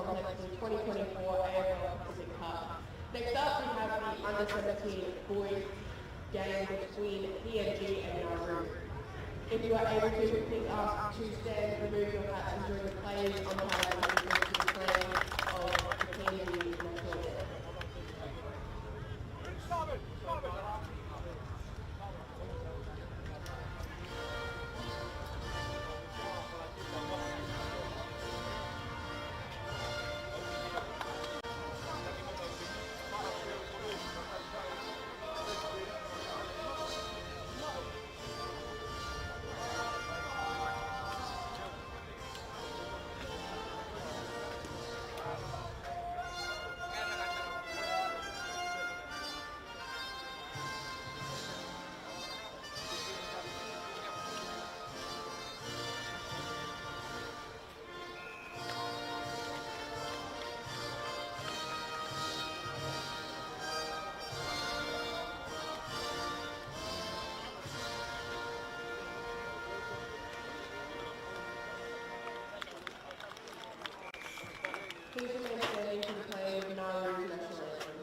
complex for the 2024 AFL Pacific Cup. Next up, we have the Under-17 boys game between PNG and Nauru. If you are able to, please ask to stand, remove your hats and join the players on the highlight to the playing of the PNG national team. Please remain standing for the playing of Nauru national anthem.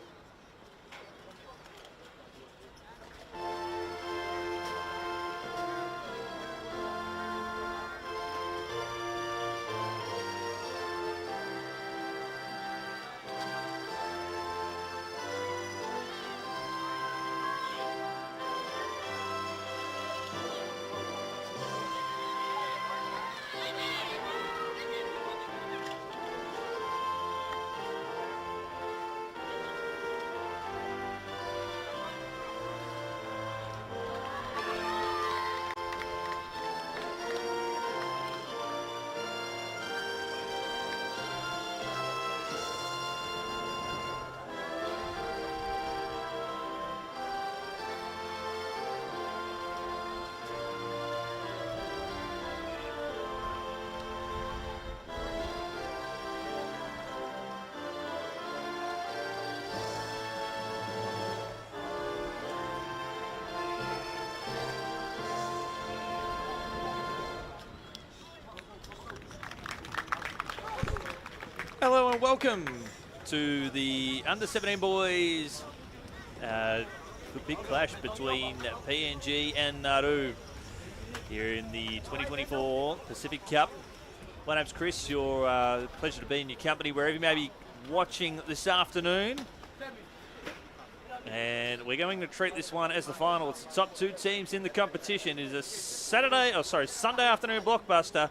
Hello and welcome to the Under-17 boys. The big clash between PNG and Nauru here in the 2024 Pacific Cup. My name's Chris. Your pleasure to be in your company wherever you may be watching this afternoon. And we're going to treat this one as the final. It's the top two teams in the competition. It is a Sunday afternoon blockbuster.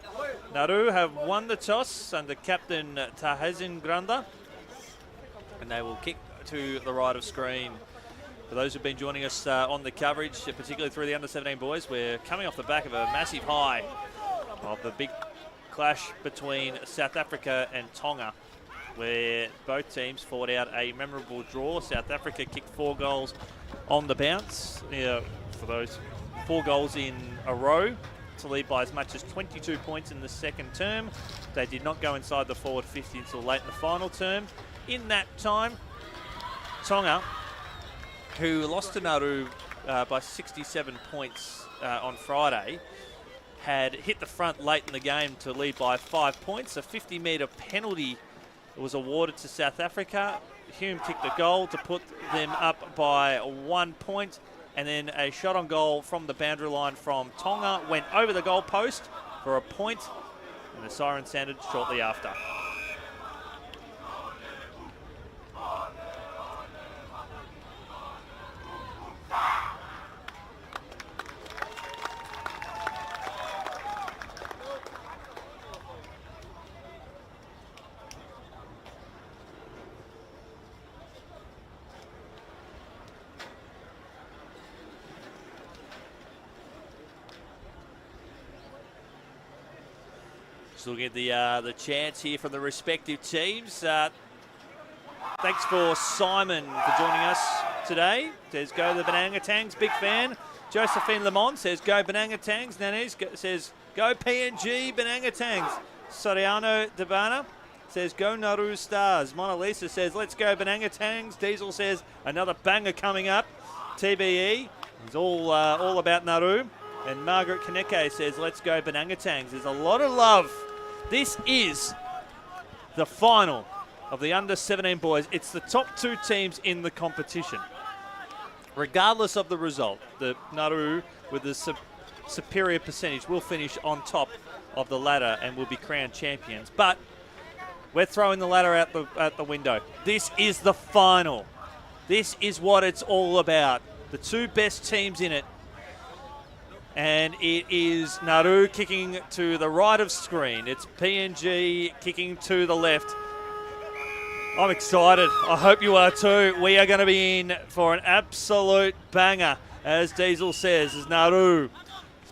Nauru have won the toss under captain Tahazin Granda, and they will kick to the right of screen. For those who've been joining us on the coverage, particularly through the Under-17 boys, we're coming off the back of a massive high of the big clash between South Africa and Tonga, where both teams fought out a memorable draw. South Africa kicked 4 goals on the bounce, for those 4 goals in a row, to lead by as much as 22 points in the second term. They did not go inside the forward 50 until late in the final term. In that time, Tonga, who lost to Nauru by 67 points on Friday, had hit the front late in the game to lead by 5 points. A 50-metre penalty was awarded to South Africa. Hume kicked a goal to put them up by 1 point, and then a shot on goal from the boundary line from Tonga went over the goal post for a point, and the siren sounded shortly after. Just looking at the chants here from the respective teams. Thanks for Simon for joining us today. Says go the Binatangs, big fan. Josephine Lamont says go Binatangs. Nanez says go PNG Binatangs. Soriano Debana says go Nauru Stars. Mona Lisa says let's go Binatangs. Diesel says another banger coming up. TBE is all about Nauru. And Margaret Kaneke says let's go Binatangs. There's a lot of love. This is the final of the under-17 boys. It's the top 2 teams in the competition. Regardless of the result, the Nauru with the superior percentage will finish on top of the ladder and will be crowned champions. But we're throwing the ladder out the window. This is the final. This is what it's all about. The 2 best teams in it. And it is Nauru kicking to the right of screen. It's PNG kicking to the left. I'm excited. I hope you are too. We are going to be in for an absolute banger, as Diesel says, as Nauru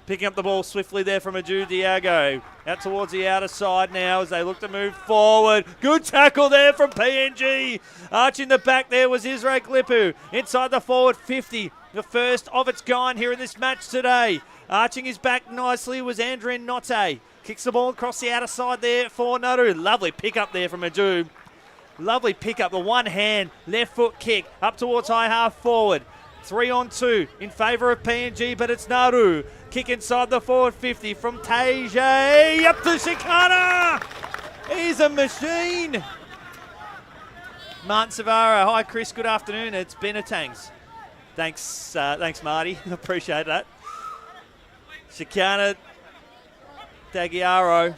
picking up the ball swiftly there from Aju Diago. Out towards the outer side now as they look to move forward. Good tackle there from PNG. Arching the back there was Israel Glipu. Inside the forward 50. The first of its kind here in this match today. Arching his back nicely was Andrew Notte. Kicks the ball across the outer side there for Nauru. Lovely pick up there from Aju. Lovely pick up. The one hand left foot kick up towards high half forward. 3-on-2 in favour of PNG, but it's Nauru. Kick inside the forward 50 from Teje. Up to Shikana. He's a machine. Martin Savara. Hi, Chris. Good afternoon. It's Binatangs. Thanks, Marty. Appreciate that. Shikana Dagiaro.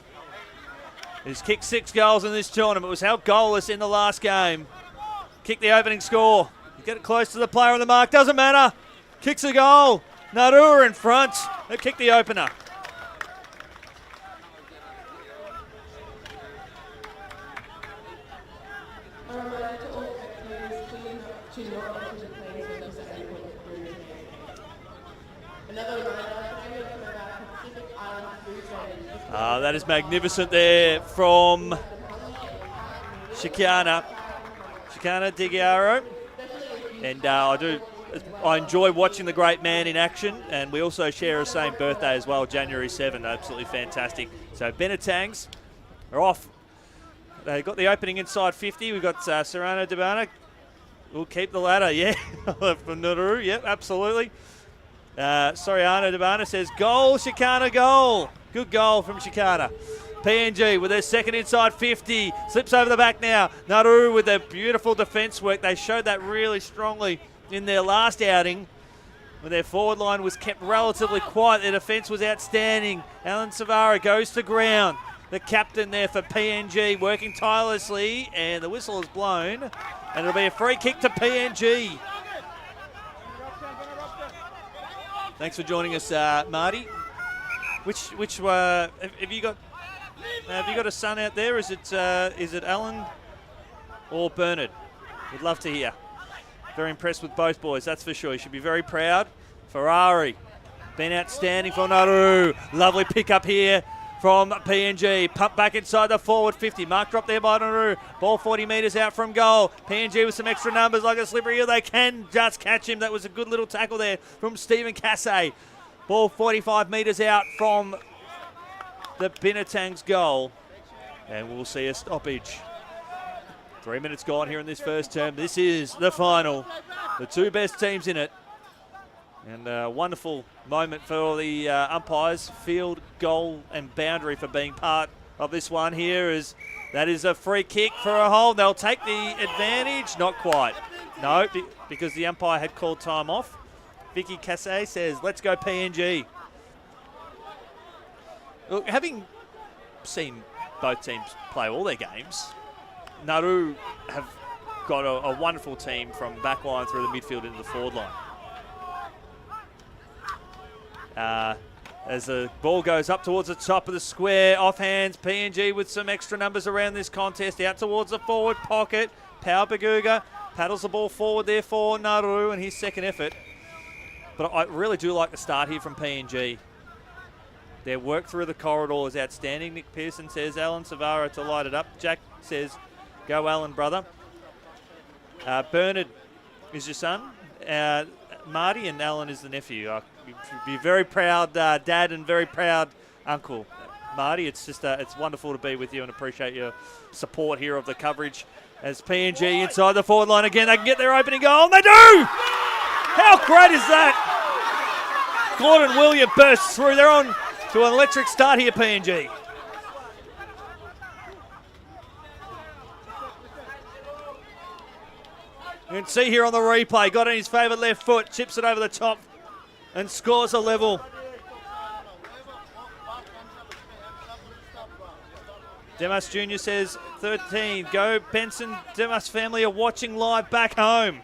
He's kicked 6 goals in this tournament. Was held goalless in the last game. Kicked the opening score. You get it close to the player on the mark. Doesn't matter. Kicks a goal. Nauru in front. They kick the opener. That is magnificent there from Shikana Digiaro. And I enjoy watching the great man in action, and we also share the same birthday as well, January 7. Absolutely fantastic. So Binatangs are off. They got the opening inside 50. We've got Serrano Debana. We'll keep the ladder, yeah. From Nauru, yep, absolutely. Soriano Debana says, goal, Shikana, goal. Good goal from Shikana. PNG with their second inside 50. Slips over the back now. Nauru with their beautiful defence work. They showed that really strongly in their last outing when their forward line was kept relatively quiet. Their defence was outstanding. Alan Savara goes to ground. The captain there for PNG working tirelessly, and the whistle is blown, and it'll be a free kick to PNG. Thanks for joining us, Marty. Which have you got a son out there? Is it Alan or Bernard? We'd love to hear. Very impressed with both boys, that's for sure. You should be very proud. Ferrari, been outstanding for Nauru. Lovely pick up here from PNG. Pump back inside the forward 50. Mark drop there by Nauru. Ball 40 metres out from goal. PNG with some extra numbers like a slippery heel. They can just catch him. That was a good little tackle there from Stephen Cassay. Ball 45 metres out from the Binatangs goal. And we'll see a stoppage. 3 minutes gone here in this first term. This is the final. The 2 best teams in it. And a wonderful moment for the umpires. Field, goal and boundary for being part of this one here. That is a free kick for a hole. They'll take the advantage. Not quite. No, because the umpire had called time off. Vicky Cassay says, let's go PNG. Look, having seen both teams play all their games, Nauru have got a wonderful team from back line through the midfield into the forward line. As the ball goes up towards the top of the square, off hands, PNG with some extra numbers around this contest, out towards the forward pocket. Pau Baguga paddles the ball forward there for Nauru and his second effort. But I really do like the start here from PNG. Their work through the corridor is outstanding. Nick Pearson says, Alan Savara to light it up. Jack says, go Alan, brother. Bernard is your son. Marty and Alan is the nephew. You should be very proud dad and very proud uncle. Marty, it's just it's wonderful to be with you and appreciate your support here of the coverage. As PNG inside the forward line again, they can get their opening goal, and they do! How great is that? Gordon William bursts through. They're on to an electric start here, PNG. You can see here on the replay, got on his favourite left foot, chips it over the top and scores a level. Demas Jr. says 13. Go Benson. Demas family are watching live back home.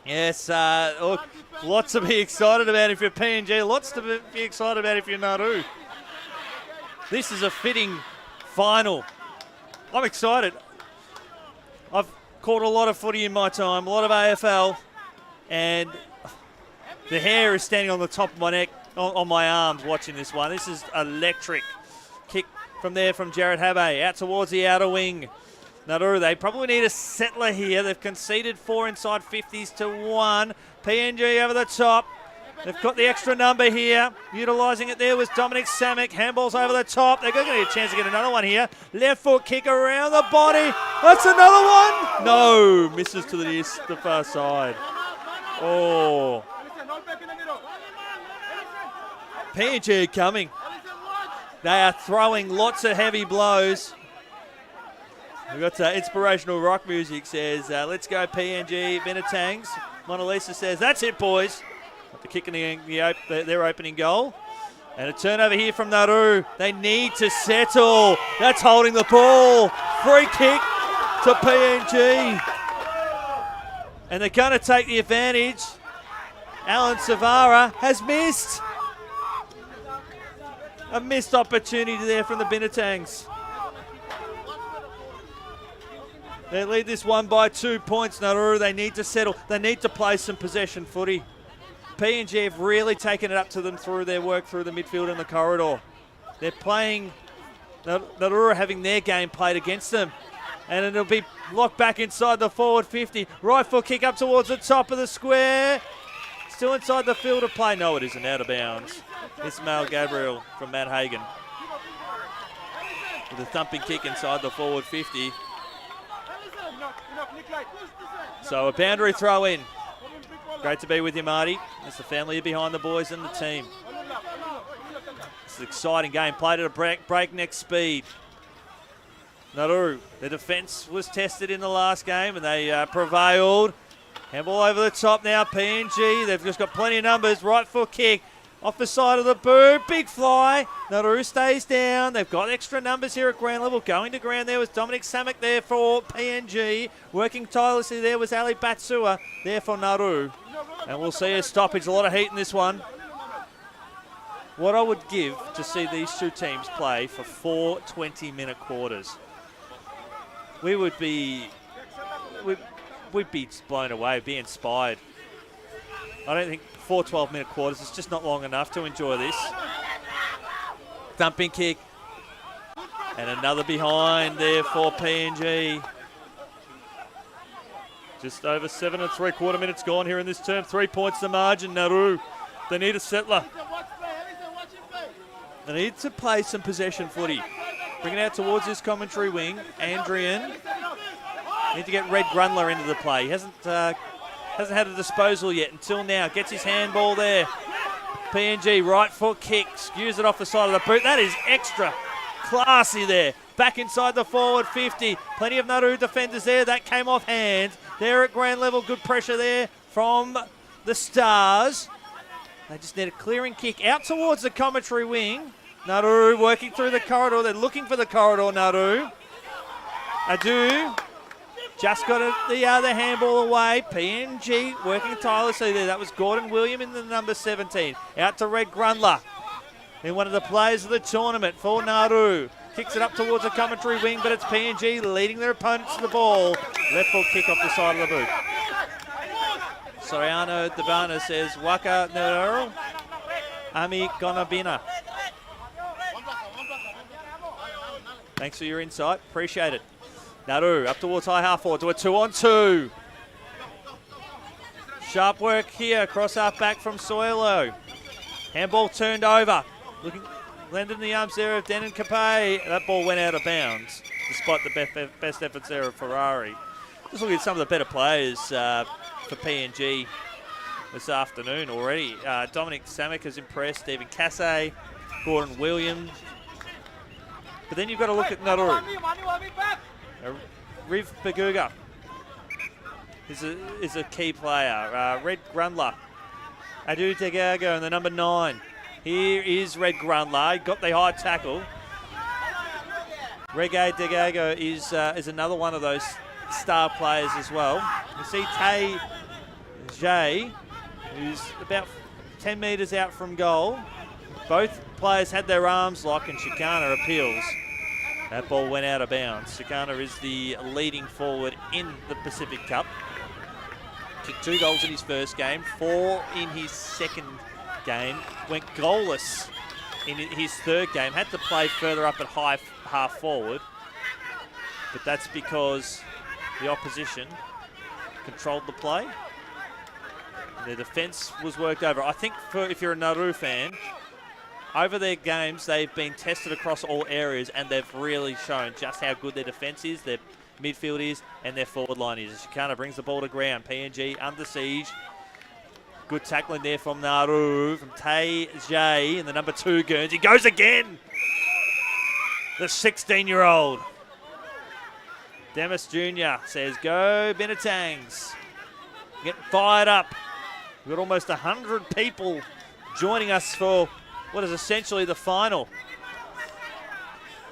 Yes, look, lots to be excited about if you're PNG. Lots to be excited about if you're Nauru. This is a fitting final. I'm excited. I've caught a lot of footy in my time, a lot of AFL, and the hair is standing on the top of my neck, on my arms watching this one. This is electric. Kick from there from Jared Habe out towards the outer wing. Nauru, they probably need a settler here. They've conceded 4 inside 50s to 1. PNG over the top. They've got the extra number here. Utilising it there was Dominic Samek. Handballs over the top. They're going to get a chance to get another one here. Left foot kick around the body. That's another one. No, misses to the far side. Oh. PNG coming. They are throwing lots of heavy blows. We've got inspirational rock music says, let's go PNG, Binatangs. Mona Lisa says, that's it, boys. After kicking their opening goal. And a turnover here from Nauru. They need to settle. That's holding the ball. Free kick to PNG. And they're going to take the advantage. Alan Savara has missed. A missed opportunity there from the Binatangs. They lead this one by 2 points, Nauru. They need to settle. They need to play some possession footy. PNG have really taken it up to them through their work through the midfield and the corridor. They're playing, Nauru having their game played against them. And it'll be locked back inside the forward 50. Right foot kick up towards the top of the square. Still inside the field of play. No, it isn't. Out of bounds. Ismail Gabriel from Matt Hagan. With a thumping kick inside the forward 50. So a boundary throw in. Great to be with you, Marty. It's the family behind the boys and the team. It's an exciting game. Played at a breakneck speed. Nauru, the defence was tested in the last game and they prevailed. Handball over the top now, PNG. They've just got plenty of numbers. Right foot kick. Off the side of the boot, big fly. Nauru stays down. They've got extra numbers here at ground level. Going to ground there was Dominic Samek there for PNG. Working tirelessly there was Ali Batsua there for Nauru. And we'll see a stoppage. A lot of heat in this one. What I would give to see these two teams play for 4 20-minute quarters. We'd be blown away, be inspired. I don't think 4 12-minute quarters, it's just not long enough to enjoy this. Thumping kick. And another behind there for PNG. Just over 7 3/4 minutes gone here in this term. 3 points the margin, Nauru. They need a settler. They need to play some possession footy. Bring it out towards this commentary wing. Andrian. Need to get Red Grundler into the play. He hasn't had a disposal yet until now. Gets his handball there. PNG right foot kick. Skews it off the side of the boot. That is extra classy there. Back inside the forward 50. Plenty of Nauru defenders there. That came off hand. There at ground level. Good pressure there from the Stars. They just need a clearing kick out towards the commentary wing. Nauru working through the corridor. They're looking for the corridor, Nauru. Adu. Just got the other handball away. PNG working tirelessly there. That was Gordon William in the number 17. Out to Red Grundler. In one of the players of the tournament for Nauru. Kicks it up towards the commentary wing, but it's PNG leading their opponents to the ball. Left foot kick off the side of the boot. Soriano Devana says, Waka Nauru, Ami Gonabina. Thanks for your insight. Appreciate it. Nauru up towards high half forward to a 2-on-2. Sharp work here, cross half back from Soilo. Handball turned over. Lending the arms there of Denon Capay. That ball went out of bounds, despite the best efforts there of Ferrari. Just looking at some of the better players for PNG this afternoon already. Dominic Samek has impressed, Stephen Cassay, Gordon Williams. But then you've got to look at Nauru. Riv Baguga is a key player. Red Grundler. Adu Degago in the number 9. Here is Red Grundler. He got the high tackle. Reggae Degago is another one of those star players as well. You see Tay Jay, who's about 10 metres out from goal. Both players had their arms locked, and Chicana appeals. That ball went out of bounds. Chicana is the leading forward in the Pacific Cup. Kicked 2 goals in his first game, 4 in his second game. Went goalless in his third game. Had to play further up at half forward. But that's because the opposition controlled the play. The defence was worked over. I think if you're a Nauru fan, over their games, they've been tested across all areas, and they've really shown just how good their defence is, their midfield is, and their forward line is. Chicana brings the ball to ground. PNG under siege. Good tackling there from Nauru, from Tay Jay in the number 2 Guerns. He goes again! The 16-year-old. Demis Jr. says, go Binatangs. Getting fired up. We've got almost 100 people joining us for what is essentially the final.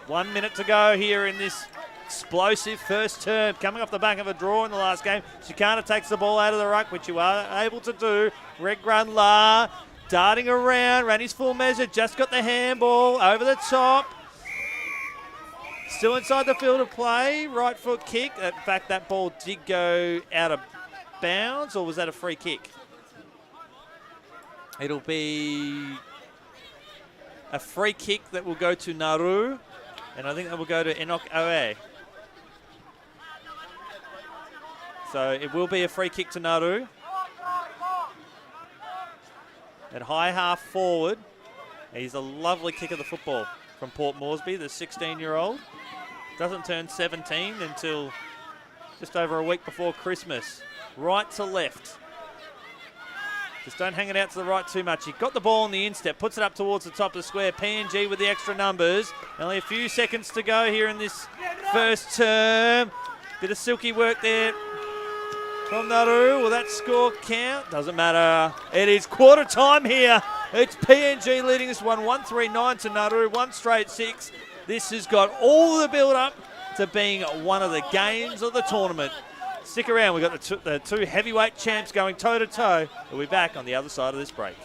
1 minute to go here in this explosive first term, coming off the back of a draw in the last game. Chicana takes the ball out of the ruck, which you are able to do. Red Grundler darting around, ran his full measure, just got the handball over the top. Still inside the field of play, right foot kick. In fact, that ball did go out of bounds, or was that a free kick? It'll be a free kick that will go to Nauru, and I think that will go to Enoch Oe. So it will be a free kick to Nauru. At high half forward, he's a lovely kick of the football from Port Moresby, the 16-year-old. Doesn't turn 17 until just over a week before Christmas. Right to left. Just don't hang it out to the right too much. He got the ball in the instep, puts it up towards the top of the square. PNG with the extra numbers. Only a few seconds to go here in this first term. Bit of silky work there from Nauru. Will that score count? Doesn't matter. It is quarter time here. It's PNG leading this one 1-3-9 to Nauru, 1 straight 6. This has got all the build-up to being one of the games of the tournament. Stick around. We've got the two heavyweight champs going toe-to-toe. We'll be back on the other side of this break.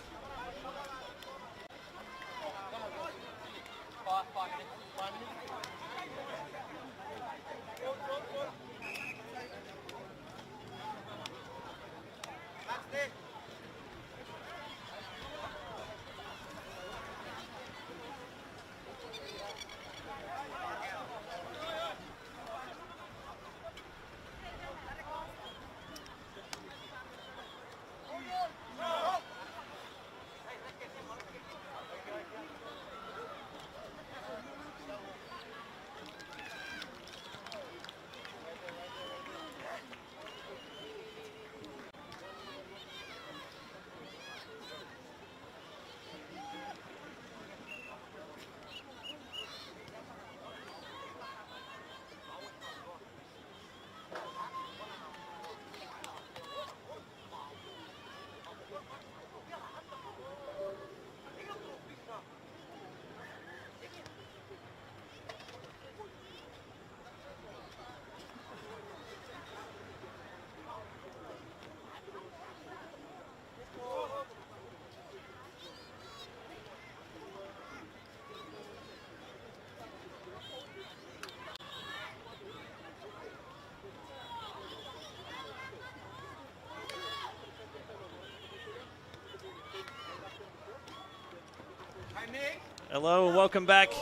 Hello and welcome back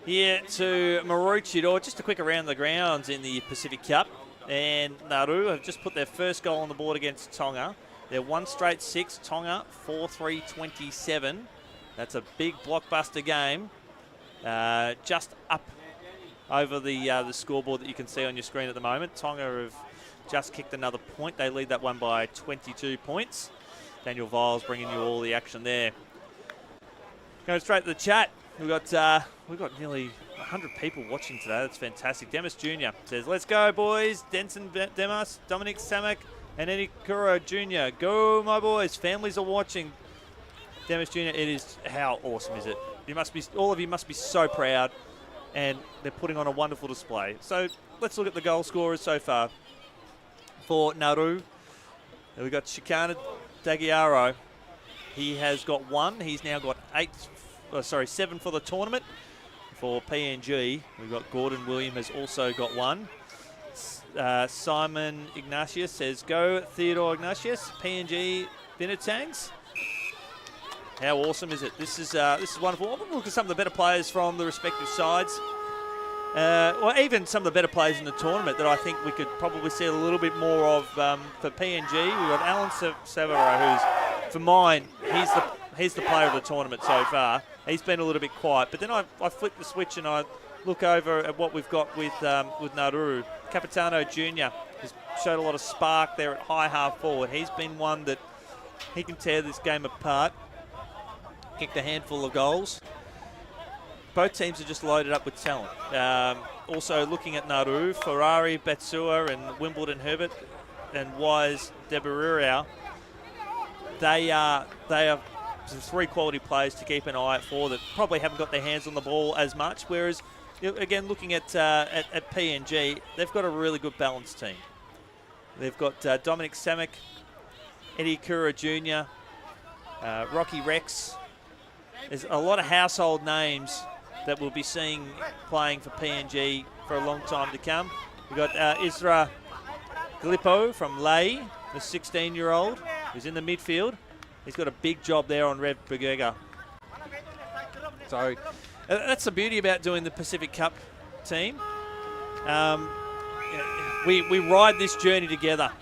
here to Maroochydore. Just a quick around the grounds in the Pacific Cup. And Nauru have just put their first goal on the board against Tonga. They're 1 straight 6. Tonga 4-3-27. That's a big blockbuster game. Just up over the scoreboard that you can see on your screen at the moment. Tonga have just kicked another point. They lead that one by 22 points. Daniel Viles bringing you all the action there. Going straight to the chat. we've got nearly 100 people watching today. That's fantastic. Demis Jr. says, let's go, boys. Denson Demas, Dominic Samak, and Eddie Kura Jr. Go, my boys. Families are watching. Demis Jr., it is, how awesome is it? All of you must be so proud, and they're putting on a wonderful display. So let's look at the goal scorers so far. For Nauru, we've got Shikana Dagiaro. He has got 1. He's now got 7 for the tournament. For PNG, we've got Gordon William has also got 1. Simon Ignatius says, go Theodore Ignatius. PNG Binatangs. How awesome is it? This is wonderful. I'm going to look at some of the better players from the respective sides. Well, even some of the better players in the tournament that I think we could probably see a little bit more of for PNG. We've got Alan Savara, who's, for mine, he's the player of the tournament so far. He's been a little bit quiet. But then I flick the switch and I look over at what we've got with Nauru. Capitano Jr. has showed a lot of spark there at high half forward. He's been one that he can tear this game apart. Kicked a handful of goals. Both teams are just loaded up with talent. Also looking at Nauru, Ferrari, Betsua and Wimbledon Herbert and Wise Debaruriau. They are 3 quality players to keep an eye out for that probably haven't got their hands on the ball as much. Whereas, again, looking at PNG, they've got a really good balanced team. They've got Dominic Samak, Eddie Kura Jr., Rocky Rex. There's a lot of household names that we'll be seeing playing for PNG for a long time to come. We've got Isra Glippo from Lay, the 16-year-old, who's in the midfield. He's got a big job there on Rev Bergega. So that's the beauty about doing the Pacific Cup team. We ride this journey together.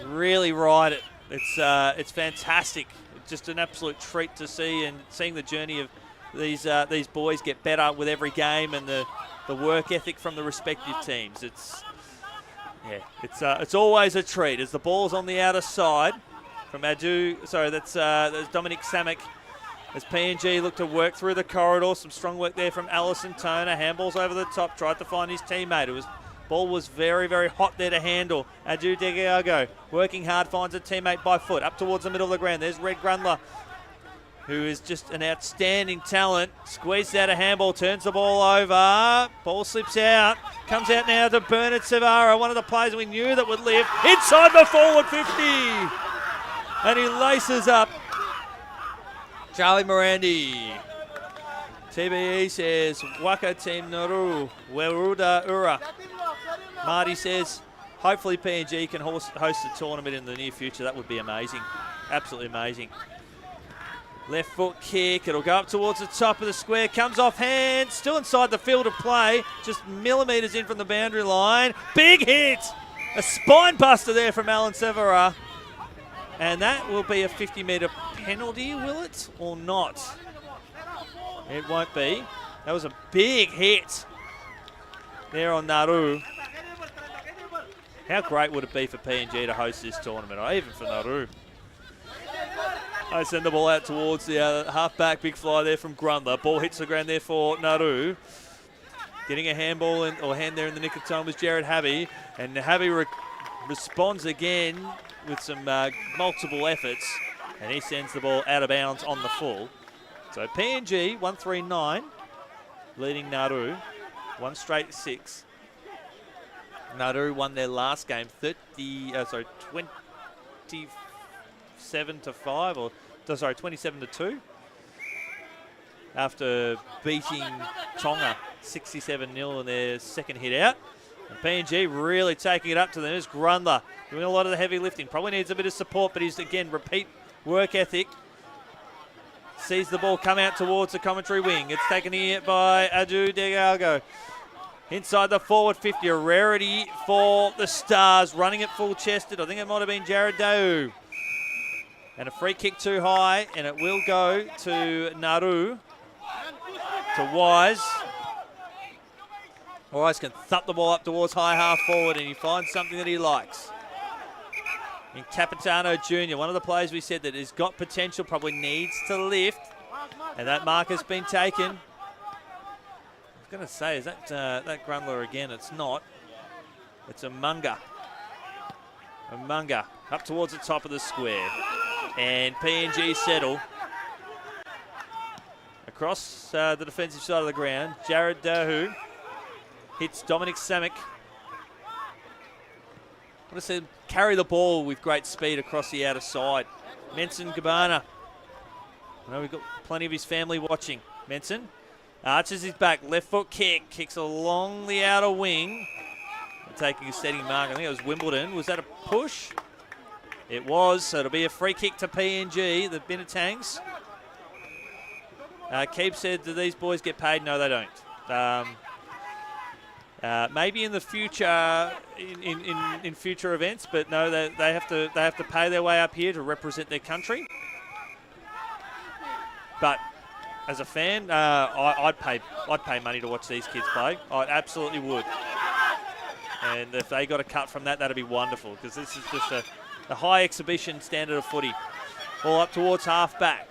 Really ride it. It's fantastic. It's just an absolute treat to see, and seeing the journey of these boys get better with every game, and the work ethic from the respective teams. It's always a treat. As the ball's on the outer side from Adu, sorry, that's Dominic Samak. As PNG look to work through the corridor, some strong work there from Alison Toner. Handballs over the top, tried to find his teammate. Ball was very, very hot there to handle. Adu Degiago working hard, finds a teammate by foot. Up towards the middle of the ground. There's Red Grundler, who is just an outstanding talent. Squeezes out a handball, turns the ball over. Ball slips out. Comes out now to Bernard Savara, one of the players we knew that would live. Inside the forward 50. And he laces up Charlie Morandi. TBE says, Waka Team Nauru, Weruda Ura. Marty says, hopefully PNG can host a tournament in the near future. That would be amazing. Absolutely amazing. Left foot kick. It'll go up towards the top of the square. Comes off hand. Still inside the field of play. Just millimetres in from the boundary line. Big hit. A spine buster there from Alan Severa. And that will be a 50-metre penalty, will it? Or not? It won't be. That was a big hit there on Nauru. How great would it be for PNG to host this tournament, or even for Nauru? I send the ball out towards the half-back, big fly there from Grundler. Ball hits the ground there for Nauru. Getting a handball or hand there in the nick of time was Jared Habby. And Habby responds again with some multiple efforts. And he sends the ball out of bounds on the full. So PNG, 139, leading Nauru, 1 straight 6. Nauru won their last game 27-5, or 27-2, after beating Tonga 67-0 in their second hit out. And PNG really taking it up to them. There's Grundler doing a lot of the heavy lifting. Probably needs a bit of support, but he's, again, repeat work ethic. Sees the ball come out towards the commentary wing. It's taken here by Adu Degalgo. Inside the forward 50, a rarity for the Stars. Running it full-chested. I think it might have been Jared Dau. And a free kick too high, and it will go to Nauru, to Wise. Wise can thump the ball up towards high half forward, and he finds something that he likes. In Capitano Jr., one of the players we said that has got potential, probably needs to lift. And that mark has been taken. I was going to say, is that that Grundler again? It's not. It's a Munga. A Munga up towards the top of the square. And PNG settle. Across the defensive side of the ground, Jared Dahu hits Dominic Samick. I want to see him carry the ball with great speed across the outer side. Menson Gabana. I know we've got plenty of his family watching. Menson arches his back, left foot kick, kicks along the outer wing. Taking a steady mark. I think it was Wimbledon. Was that a push? It was, so it'll be a free kick to PNG, the Binatangs. Keep said, do these boys get paid? No, they don't. Maybe in the future, in future events, but no, they have to pay their way up here to represent their country. But as a fan, I'd pay money to watch these kids play. I absolutely would. And if they got a cut from that, that'd be wonderful, because this is just a high exhibition standard of footy. Ball up towards half back.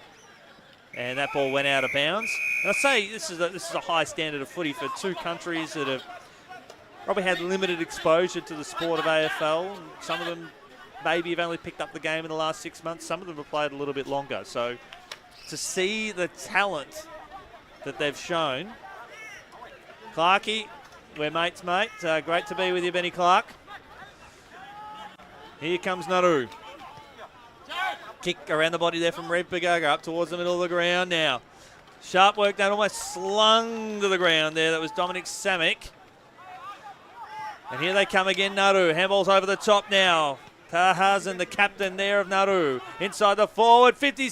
And that ball went out of bounds. And I say this is a high standard of footy for two countries that have probably had limited exposure to the sport of AFL. Some of them maybe have only picked up the game in the last 6 months. Some of them have played a little bit longer. So to see the talent that they've shown. Clarkey, we're mates, mate. Great to be with you, Benny Clark. Here comes Nauru. Kick around the body there from Red Bagaga up towards the middle of the ground now. Sharp work done, almost slung to the ground there. That was Dominic Samick. And here they come again, Nauru. Handball's over the top now. Tahazen, the captain there of Nauru. Inside the forward, 50.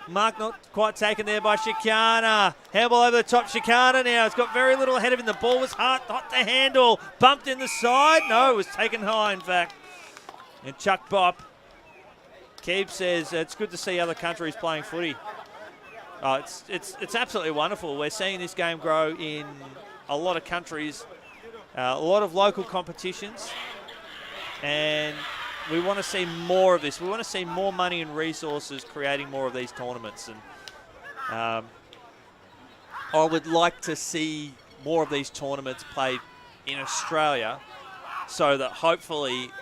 Mark not quite taken there by Shikana. Handball over the top, Shikana now. It's got very little ahead of him. The ball was hot to handle. Bumped in the side. No, it was taken high, in fact. And Chuck Bop. Keeb says it's good to see other countries playing footy. It's absolutely wonderful. We're seeing this game grow in a lot of countries, a lot of local competitions, and we want to see more of this. We want to see more money and resources creating more of these tournaments. And I would like to see more of these tournaments played in Australia, so that hopefully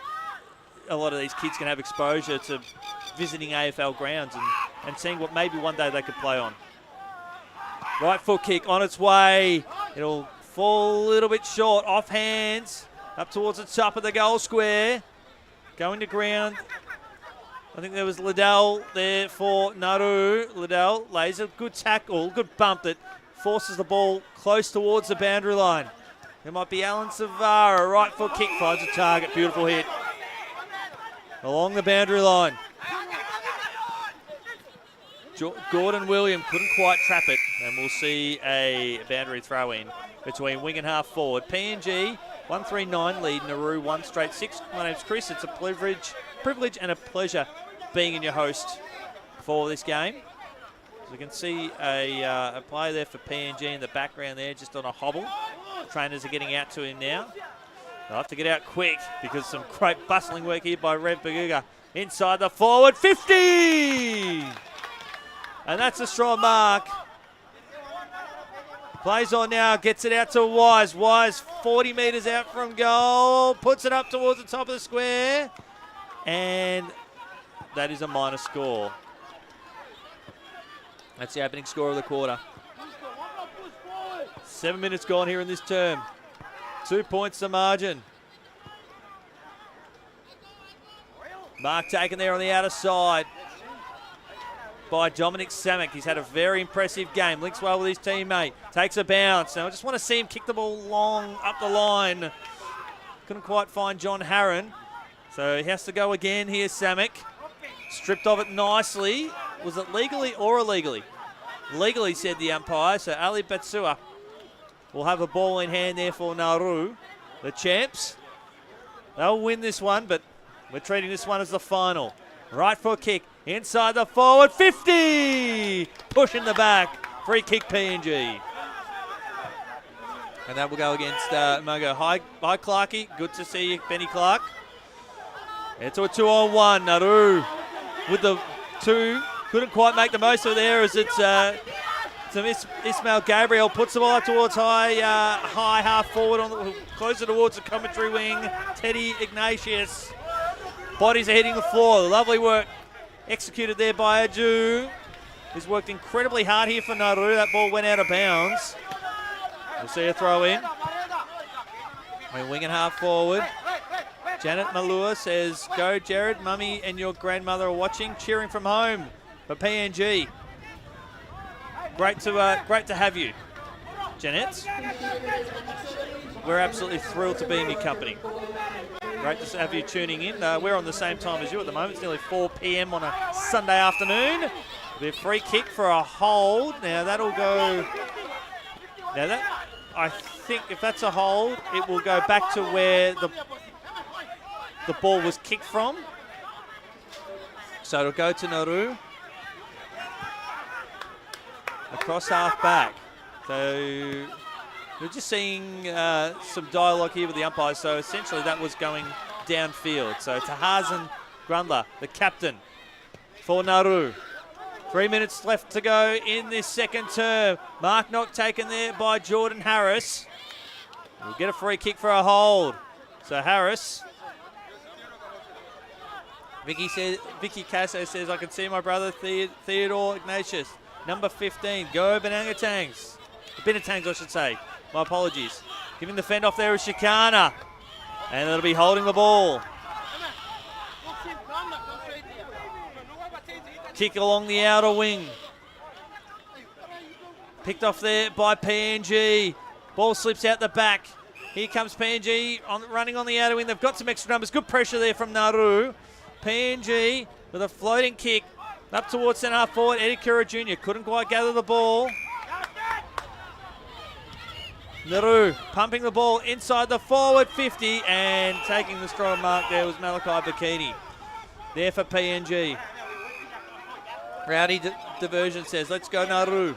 a lot of these kids can have exposure to visiting AFL grounds and seeing what maybe one day they could play on. Right foot kick on its way. It'll fall a little bit short, off hands, up towards the top of the goal square. Going to ground. I think there was Liddell there for Nauru. Liddell lays a good tackle, good bump that forces the ball close towards the boundary line. There might be Alan Savara. Right foot kick finds a target. Beautiful hit. Along the boundary line. Gordon William couldn't quite trap it, and we'll see a boundary throw in between wing and half forward. PNG 139 lead, Nauru 1 straight 6. My name's Chris. It's a privilege and a pleasure being in your host for this game. So we can see a player there for PNG in the background there, just on a hobble. The trainers are getting out to him now. They'll have to get out quick because some great bustling work here by Rev Baguga. Inside the forward, 50! And that's a strong mark. Plays on now, gets it out to Wise. Wise 40 metres out from goal. Puts it up towards the top of the square. And that is a minor score. That's the opening score of the quarter. 7 minutes gone here in this term. 2 points the margin. Mark taken there on the outer side by Dominic Samick. He's had a very impressive game. Links well with his teammate. Takes a bounce. Now I just want to see him kick the ball long up the line. Couldn't quite find John Harron. So he has to go again here, Samick. Stripped of it nicely. Was it legally or illegally? Legally, said the umpire. So Ali Batsua will have a ball in hand there for Nauru. The champs, they'll win this one, but we're treating this one as the final. Right foot kick. Inside the forward, 50! Push in the back. Free kick PNG. And that will go against Mungo. Hi, Clarkey. Good to see you, Benny Clark. It's a 2-on-1. Nauru with the 2 couldn't quite make the most of it there as it's Ismail Gabriel puts the ball up towards high half forward, closer towards the commentary wing. Teddy Ignatius. Bodies are hitting the floor. Lovely work executed there by Aju. He's worked incredibly hard here for Nauru. That ball went out of bounds. We'll see a throw in. We're winging half forward. Janet Malua says, "Go Jared, Mummy and your grandmother are watching, cheering from home for PNG." Great to have you, Janet. We're absolutely thrilled to be in your company. Great to have you tuning in. We're on the same time as you at the moment. It's nearly 4 p.m. on a Sunday afternoon. It'll be a free kick for a hold. Now that'll go. Now that, I think if that's a hold, it will go back to where the ball was kicked from. So it'll go to Nauru. Across half back. So we're just seeing some dialogue here with the umpires. So essentially that was going downfield. So Tahazen Grundler, the captain for Nauru. 3 minutes left to go in this second term. Mark Knock taken there by Jordan Harris. We'll get a free kick for a hold. So Harris. Vicky Casso says, "I can see my brother Theodore Ignatius. Number 15, go Binatangs. Binatangs, I should say. My apologies. Giving the fend off there is Shikana. And it'll be holding the ball. Kick along the outer wing. Picked off there by PNG. Ball slips out the back. Here comes PNG running on the outer wing. They've got some extra numbers. Good pressure there from Nauru. PNG with a floating kick. Up towards centre half forward, Eddie Kura Jr. couldn't quite gather the ball. Nauru pumping the ball inside the forward 50 and taking the strong mark there was Malachi Bikini. There for PNG. Rowdy Diversion says, "Let's go Nauru."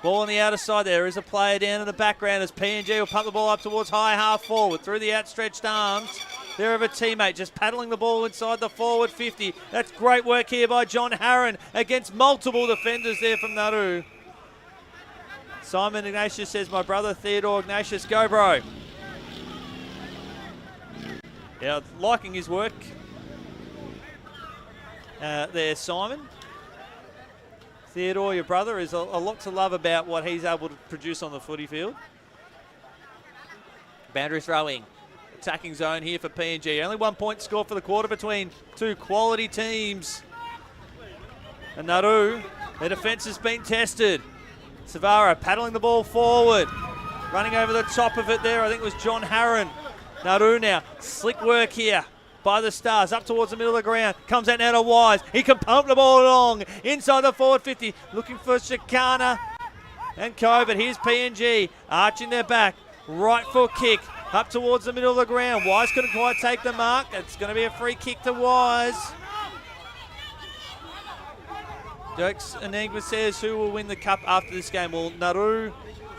Ball on the outer side. There is a player down in the background as PNG will pump the ball up towards high half forward through the outstretched arms. There of a teammate just paddling the ball inside the forward 50. That's great work here by John Harron against multiple defenders there from Nauru. Simon Ignatius says, "My brother Theodore Ignatius, go bro." Yeah, liking his work there, Simon. Theodore, your brother, is a lot to love about what he's able to produce on the footy field. Boundary throwing. Attacking zone here for PNG. Only 1 point score for the quarter between two quality teams. And Nauru, their defence has been tested. Savara paddling the ball forward. Running over the top of it there, I think it was John Harron. Nauru now, slick work here by the Stars. Up towards the middle of the ground. Comes out now to Wise. He can pump the ball along. Inside the forward 50. Looking for Shikana and Co. But here's PNG. Arching their back. Right foot kick. Up towards the middle of the ground. Wise couldn't quite take the mark. It's going to be a free kick to Wise. Dirks Enigma says, "Who will win the cup after this game?" Well, Nauru,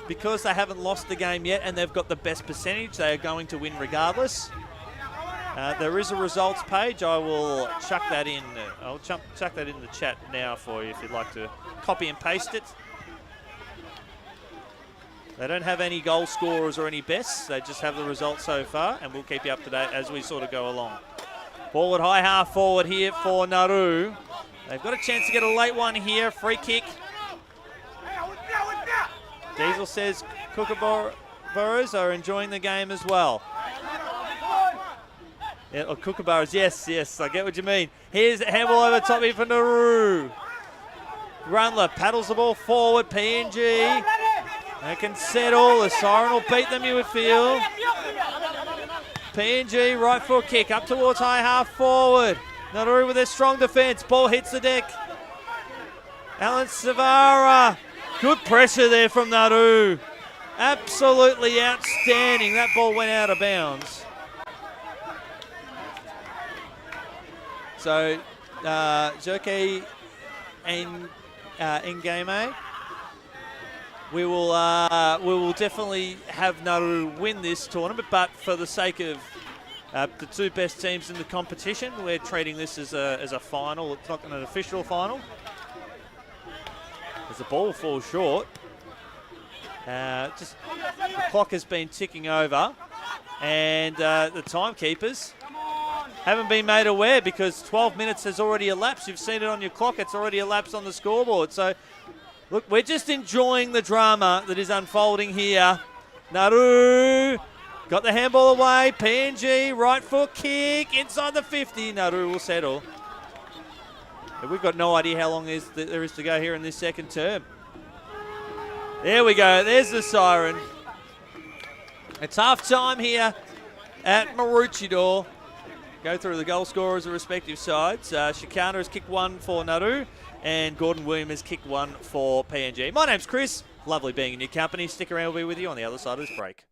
because they haven't lost the game yet and they've got the best percentage, they are going to win regardless. There is a results page. I will chuck that in. I'll chuck that in the chat now for you if you'd like to copy and paste it. They don't have any goal scorers or any bests. They just have the results so far, and we'll keep you up to date as we sort of go along. Forward, high half forward here for Nauru. They've got a chance to get a late one here. Free kick. Diesel says Kookaburras are enjoying the game as well. Yeah, or Kookaburras, yes, I get what you mean. Here's a handball over the top here for Nauru. Grundler paddles the ball forward. PNG. They can settle. The siren will beat them, you would feel. PNG, right foot kick up towards high half forward. Nauru with their strong defence. Ball hits the deck. Alan Savara. Good pressure there from Nauru. Absolutely outstanding. That ball went out of bounds. So, Joke and Ngame. We will definitely have Nauru win this tournament, but for the sake of The two best teams in the competition. We're treating this as a final. It's not an official final. As the ball falls short. Just the clock has been ticking over, and the timekeepers haven't been made aware because 12 minutes has already elapsed. You've seen it on your clock. It's already elapsed on the scoreboard. So, look, we're just enjoying the drama that is unfolding here. Nauru got the handball away. PNG, right foot kick inside the 50. Nauru will settle. But we've got no idea how long there is to go here in this second term. There we go. There's the siren. It's half time here at Maroochydore. Go through the goal scorers of respective sides. Shikana has kicked one for Nauru, and Gordon William has kicked one for PNG. My name's Chris. Lovely being in your company. Stick around. We'll be with you on the other side of this break.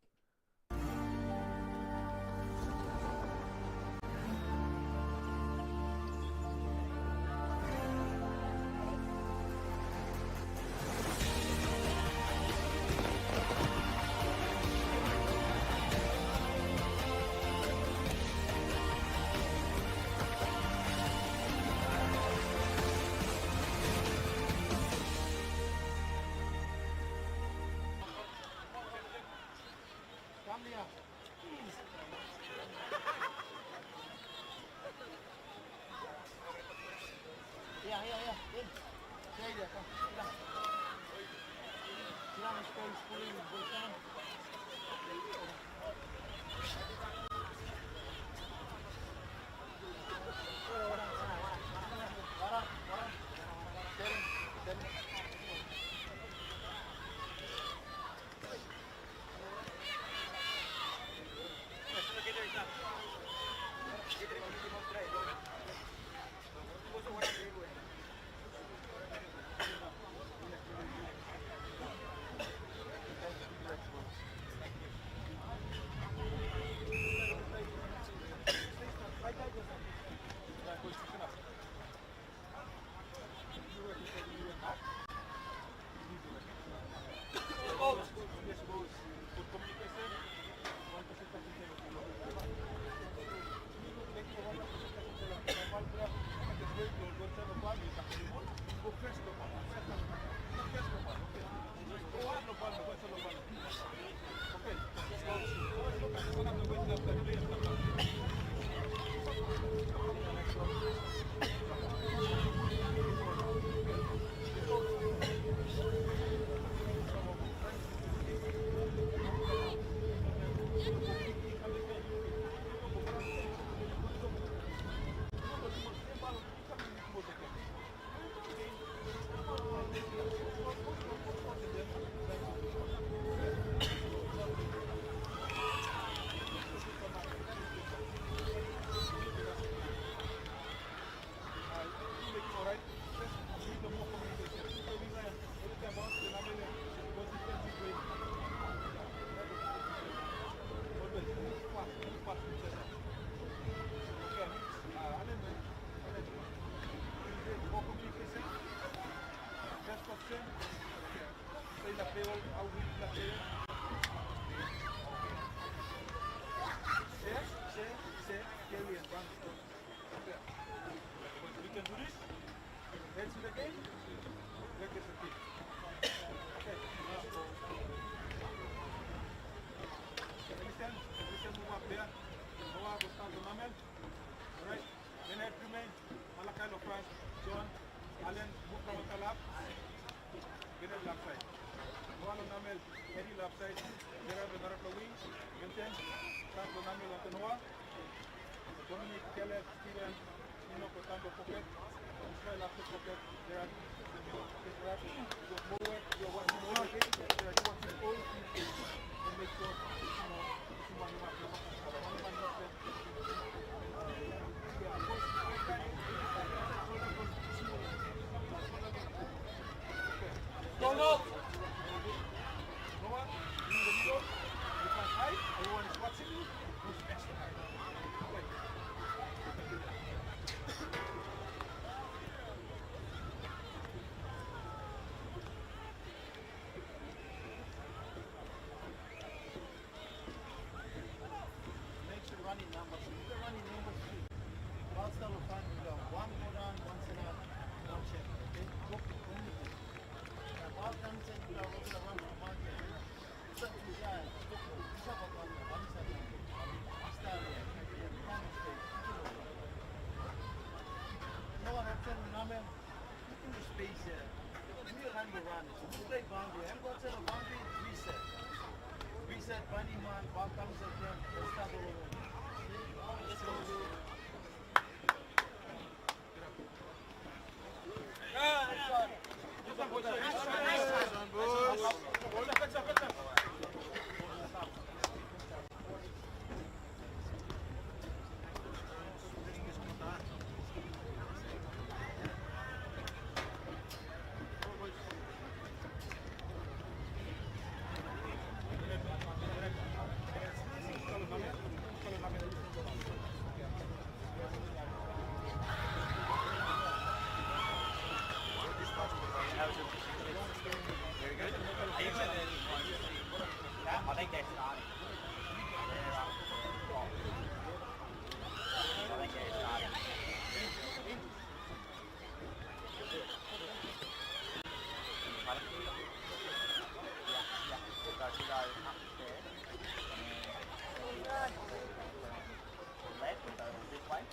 running numbers.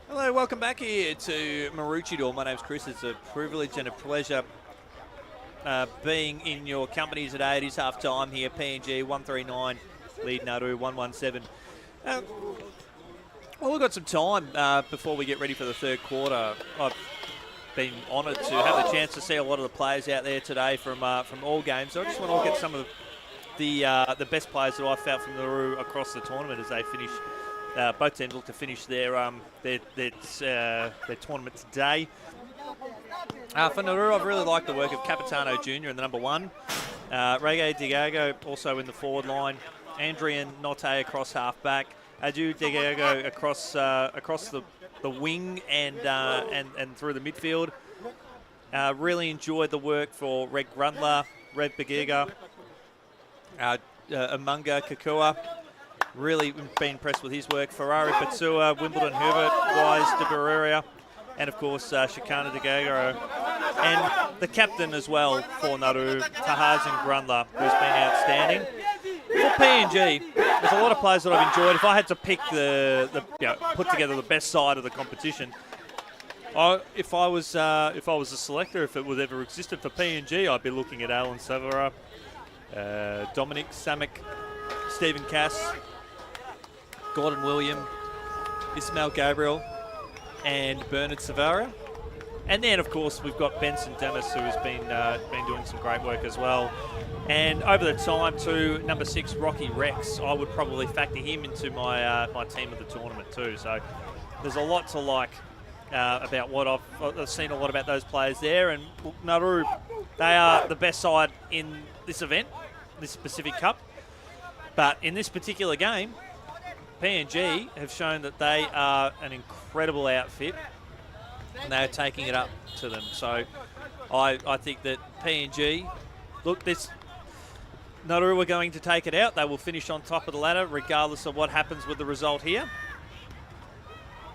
Hello, welcome back here to Maroochydore. My name's Chris. It's a privilege and a pleasure being in your company today. It is half time here. PNG 139, lead Nauru 117. Well, we've got some time before we get ready for the third quarter. I've been honoured to have the chance to see a lot of the players out there today from all games. So I just want to look at some of the best players that I've felt from Nauru across the tournament as they finish. Both teams look to finish their tournament today. For Nauru, I've really liked the work of Capitano Jr. in the number 1. Reggae Digago also in the forward line. Andrian Notte across half-back. Adu Digago across the wing and through the midfield. Really enjoyed the work for Reg Grundler, Red Bagiga, Amunga Kakua. Really been impressed with his work. Ferrari Patsua, Wimbledon Herbert, Wise de Barreria, and of course Shikana de Gagaro. And the captain as well for Nauru, Tahazin Grundler, who's been outstanding. For PNG, there's a lot of players that I've enjoyed. If I had to pick put together the best side of the competition, if I was a selector, if it would ever existed for PNG, I'd be looking at Alan Savara, Dominic Samek, Stephen Cass, Gordon William, Ismail Gabriel, and Bernard Savara. And then, of course, we've got Benson Demis, who has been doing some great work as well. And over the time, too, number 6, Rocky Rex, I would probably factor him into my my team of the tournament too. So there's a lot to like about what I've seen a lot about those players there. And Nauru, they are the best side in this event, this Pacific Cup. But in this particular game, PNG have shown that they are an incredible outfit and they're taking it up to them. So I think that PNG, look, Nauru are going to take it out. They will finish on top of the ladder regardless of what happens with the result here.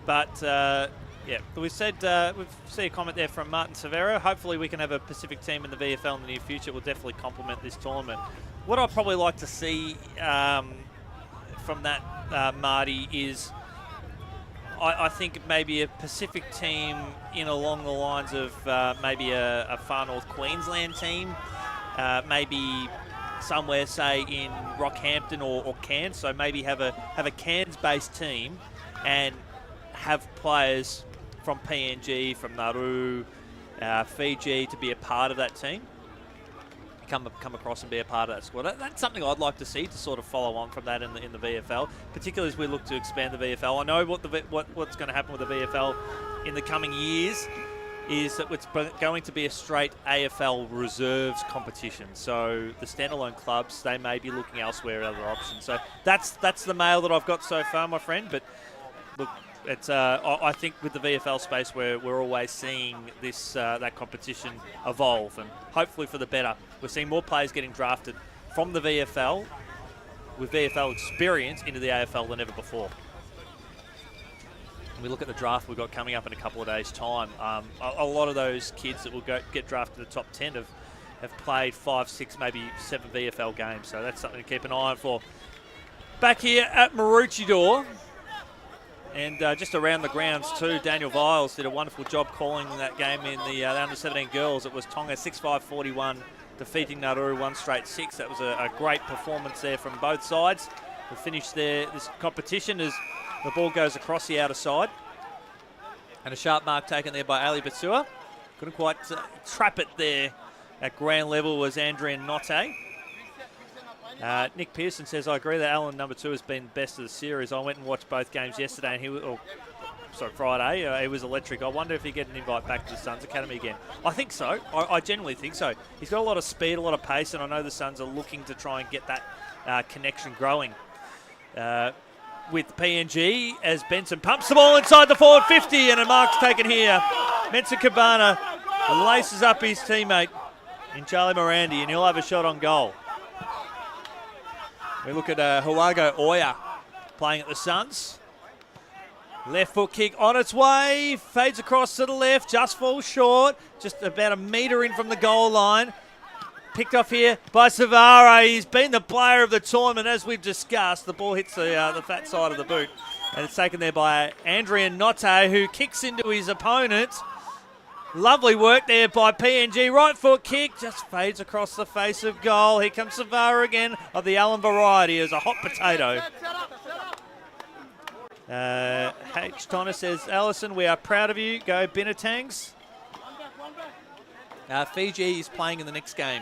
But yeah, we've seen a comment there from Martin Severo. Hopefully we can have a Pacific team in the VFL in the near future. It will definitely complement this tournament. What I'd probably like to see from that, Marty, is I think maybe a Pacific team in along the lines of maybe a Far North Queensland team, maybe somewhere, say, in Rockhampton or Cairns. So maybe have a Cairns-based team and have players from PNG, from Nauru, Fiji to be a part of that team. Come across and be a part of that squad. That's something I'd like to see to sort of follow on from that in the VFL, particularly as we look to expand the VFL. I know what's going to happen with the VFL in the coming years is that it's going to be a straight AFL reserves competition. So the standalone clubs, they may be looking elsewhere at other options. So that's the mail that I've got so far, my friend. But look, it's I think with the VFL space, we're always seeing this that competition evolve, and hopefully for the better. We're seeing more players getting drafted from the VFL with VFL experience into the AFL than ever before. we look at the draft we've got coming up in a couple of days' time, a lot of those kids that will get drafted to the top 10 have played 5, 6, maybe 7 VFL games. So that's something to keep an eye on for. Back here at Maroochydore, and just around the grounds too, Daniel Viles did a wonderful job calling that game in the under-17 girls. It was Tonga 6-5-41 defeating Nauru 1 straight 6. That was a great performance there from both sides. We finished this competition as the ball goes across the outer side. And a sharp mark taken there by Ali Batsua. Couldn't quite trap it there at ground level was Andrian Notte. Nick Pearson says, I agree that Allen number 2 has been best of the series. I went and watched both games yesterday and Friday. He was electric. I wonder if he get an invite back to the Suns Academy again. I think so. I genuinely think so. He's got a lot of speed, a lot of pace, and I know the Suns are looking to try and get that connection growing. With PNG as Benson pumps the ball inside the forward 50 and a mark's taken here. Mensa Cabana laces up his teammate in Charlie Morandi and he'll have a shot on goal. We look at Huago Oya playing at the Suns. Left foot kick on its way, fades across to the left, just falls short, just about a metre in from the goal line. Picked off here by Savara. He's been the player of the tournament, as we've discussed. The ball hits the fat side of the boot. And it's taken there by Andrian Notte, who kicks into his opponent. Lovely work there by PNG. Right foot kick, just fades across the face of goal. Here comes Savara again, of the Allen variety, as a hot potato. H. Tonner says, Allison, we are proud of you. Go Binatangs. Fiji is playing in the next game.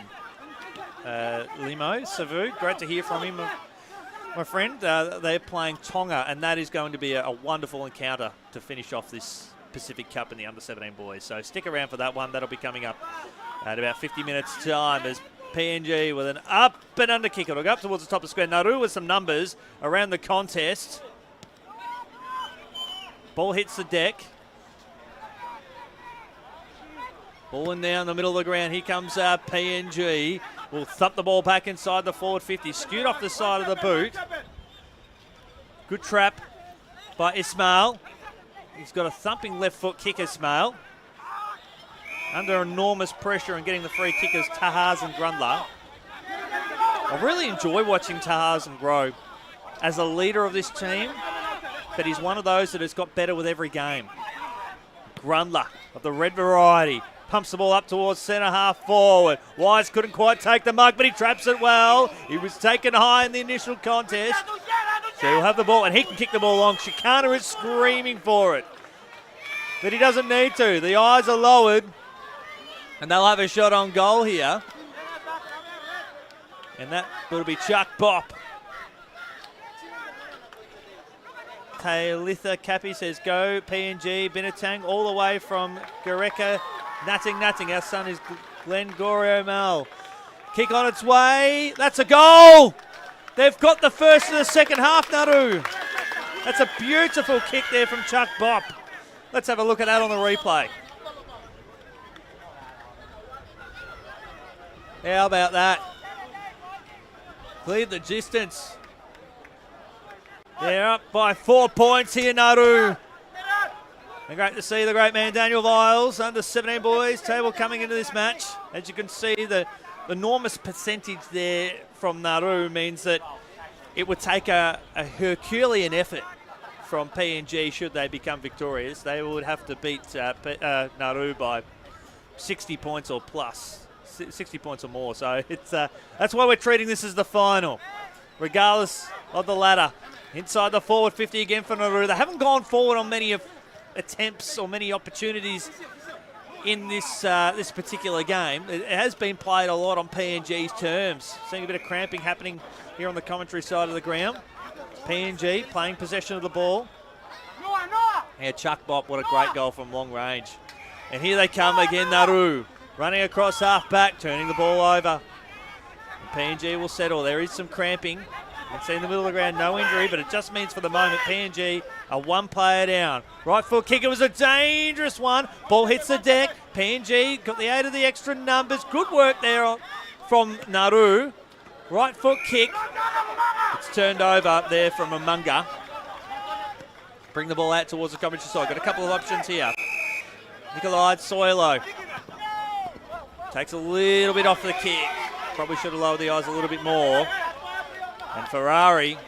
Limo, Savu, great to hear from him, my friend. They're playing Tonga, and that is going to be a wonderful encounter to finish off this Pacific Cup in the under-17 boys. So stick around for that one. That'll be coming up at about 50 minutes' time as PNG with an up and under kick. It'll go up towards the top of the square. Nauru with some numbers around the contest. Ball hits the deck. Ball in there in the middle of the ground. Here comes PNG. Will thump the ball back inside the forward 50. Skewed off the side of the boot. Good trap by Ismail. He's got a thumping left foot kick, Ismail. Under enormous pressure and getting the free kickers, Tahaz and Grundler. I really enjoy watching Tahaz and grow as a leader of this team, but he's one of those that has got better with every game. Grundler of the red variety. Pumps the ball up towards centre half forward. Wise couldn't quite take the mug, but he traps it well. He was taken high in the initial contest. So he'll have the ball, and he can kick the ball long. Shikana is screaming for it, but he doesn't need to. The eyes are lowered, and they'll have a shot on goal here. And that will be Chuck Bop. Talitha Cappy says, go PNG, Binatang, all the way from Gareka. Nutting. Our son is Glenn Gorio Mal. Kick on its way. That's a goal. They've got the first of the second half, Nauru. That's a beautiful kick there from Chuck Bop. Let's have a look at that on the replay. How about that? Cleared the distance. They're up by 4 points here, Nauru. And great to see the great man Daniel Viles, under 17 boys, table coming into this match. As you can see, the enormous percentage there from Nauru means that it would take a Herculean effort from PNG should they become victorious. They would have to beat Nauru by 60 points or plus, 60 points or more. So it's that's why we're treating this as the final, regardless of the ladder. Inside the forward 50 again for Nauru. They haven't gone forward on many attempts or many opportunities in this this particular game. It has been played a lot on PNG's terms. Seeing a bit of cramping happening here on the commentary side of the ground. PNG playing possession of the ball. Yeah, Chuck Bop, what a great goal from long range. And here they come again, Nauru. Running across half back, turning the ball over. And PNG will settle. There is some cramping. You can see in the middle of the ground, no injury, but it just means for the moment PNG are one player down. Right foot kick, it was a dangerous one. Ball hits the deck. PNG got the aid of the extra numbers. Good work there from Nauru. Right foot kick. It's turned over there from Amunga. bring the ball out towards the commentary side. Got a couple of options here. Nikolai Soilo takes a little bit off the kick. Probably should have lowered the eyes a little bit more. And Ferrari,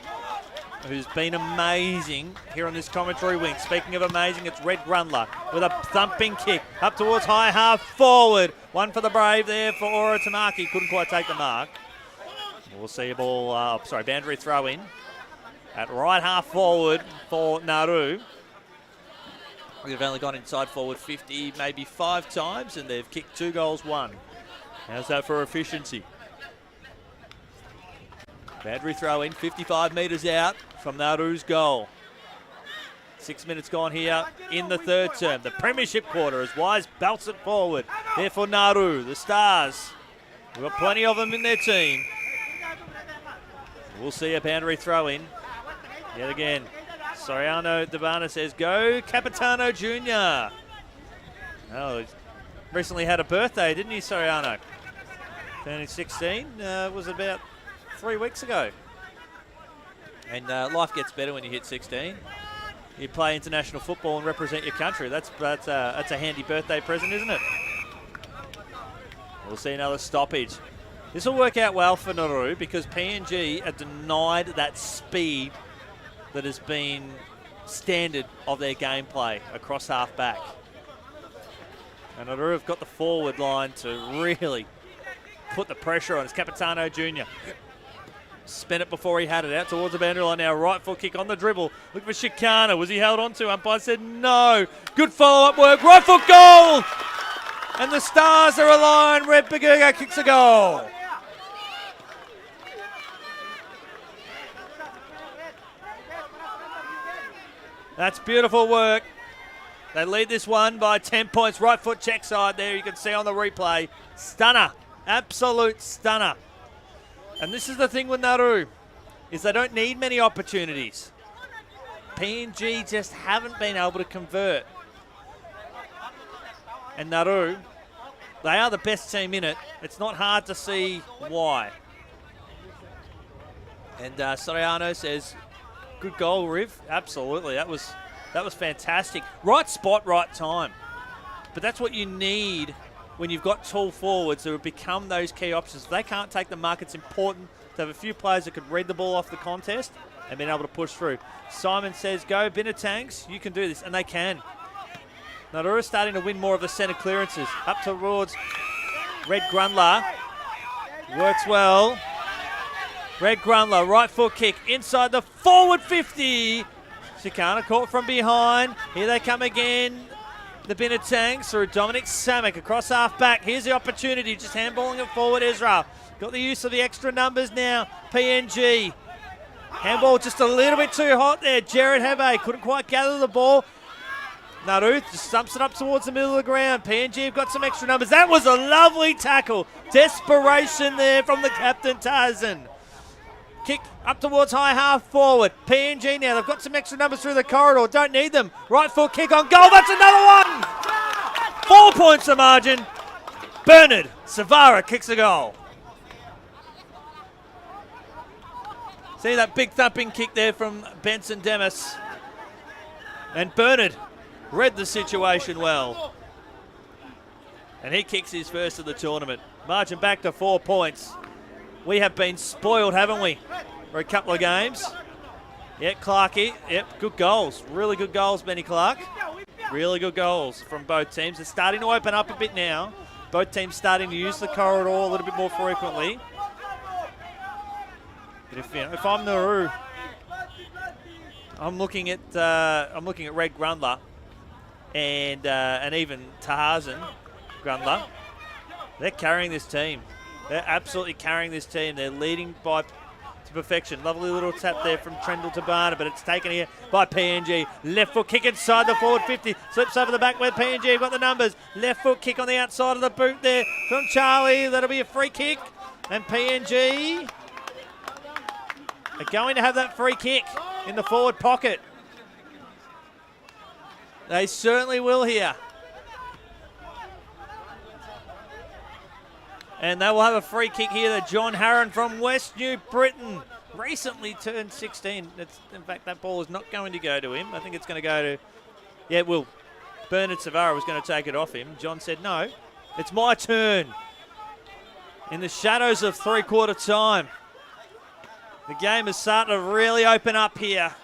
who's been amazing here on this commentary wing. Speaking of amazing, it's Red Grundler with a thumping kick up towards high half forward. One for the Brave there for Ora Tamaki. Couldn't quite take the mark. We'll see a ball, boundary throw in at right half forward for Nauru. They've only gone inside forward 50, maybe 5 times, and they've kicked 2 goals, 1. How's that for efficiency? Boundary throw in, 55 metres out from Nauru's goal. 6 minutes gone here in the third term. The premiership quarter as Wise belts it forward. There for Nauru, the Stars. We've got plenty of them in their team. We'll see a boundary throw in. Yet again, Soriano Dabana says, go Capitano Jr. Oh, he's recently had a birthday, didn't he, Soriano? Turning 16 was about 3 weeks ago. And life gets better when you hit 16. You play international football and represent your country. That's a handy birthday present, isn't it? We'll see another stoppage. This will work out well for Nauru because PNG are denied that speed that has been standard of their gameplay across half back. And Nauru have got the forward line to really put the pressure on. It's Capitano Jr. Spent it before he had it out towards the boundary line now. Right foot kick on the dribble. Looking for Chicana. Was he held on to? Umpire said no. Good follow-up work. Right foot goal! And the Stars are aligned. Red Bagurga kicks a goal. That's beautiful work. They lead this one by 10 points. Right foot check side there. You can see on the replay. Stunner. Absolute stunner. And this is the thing with Nauru, is they don't need many opportunities. PNG just haven't been able to convert. And Nauru, they are the best team in it. It's not hard to see why. And Soriano says, good goal, Riv. Absolutely, that was fantastic. Right spot, right time. But that's what you need when you've got tall forwards that have become those key options. If they can't take the mark, it's important to have a few players that could read the ball off the contest and being able to push through. Simon says, go Binatangs, you can do this, and they can. Nauru is starting to win more of the centre clearances. Up towards Red Grundler. Works well. Red Grundler, right foot kick, inside the forward 50. Chicana caught from behind. Here they come again. The Binatangs through Dominic Samek across half back. Here's the opportunity, just handballing it forward, Ezra. Got the use of the extra numbers now, PNG. Handball just a little bit too hot there. Jared Hebe couldn't quite gather the ball. Nauru just stumps it up towards the middle of the ground. PNG have got some extra numbers. That was a lovely tackle. Desperation there from the captain, Tarzan. Kick up towards high half forward. PNG now, they've got some extra numbers through the corridor. Don't need them. Right foot kick on goal. That's another one. 4 points the margin. Bernard Savara kicks a goal. See that big thumping kick there from Benson Demis. And Bernard read the situation well. And he kicks his first of the tournament. Margin back to 4 points. We have been spoiled, haven't we, for a couple of games. Yep, Clarkey. Yep, good goals. Really good goals, Benny Clark. Really good goals from both teams. It's starting to open up a bit now. Both teams starting to use the corridor a little bit more frequently. But if I'm Nauru, I'm looking at Red Grundler and even Tarzan Grundler. They're carrying this team. They're absolutely carrying this team. They're leading by to perfection. Lovely little tap there from Trendle Tabana, but it's taken here by PNG. Left foot kick inside the forward 50. Slips over the back where PNG have got the numbers. Left foot kick on the outside of the boot there from Charlie. That'll be a free kick. And PNG are going to have that free kick in the forward pocket. They certainly will here. And they will have a free kick here. That John Harron from West New Britain recently turned 16. In fact, that ball is not going to go to him. I think it's going to go to, yeah, well, Bernard Savara was going to take it off him. John said, no, it's my turn. In the shadows of three-quarter time, the game is starting to really open up here.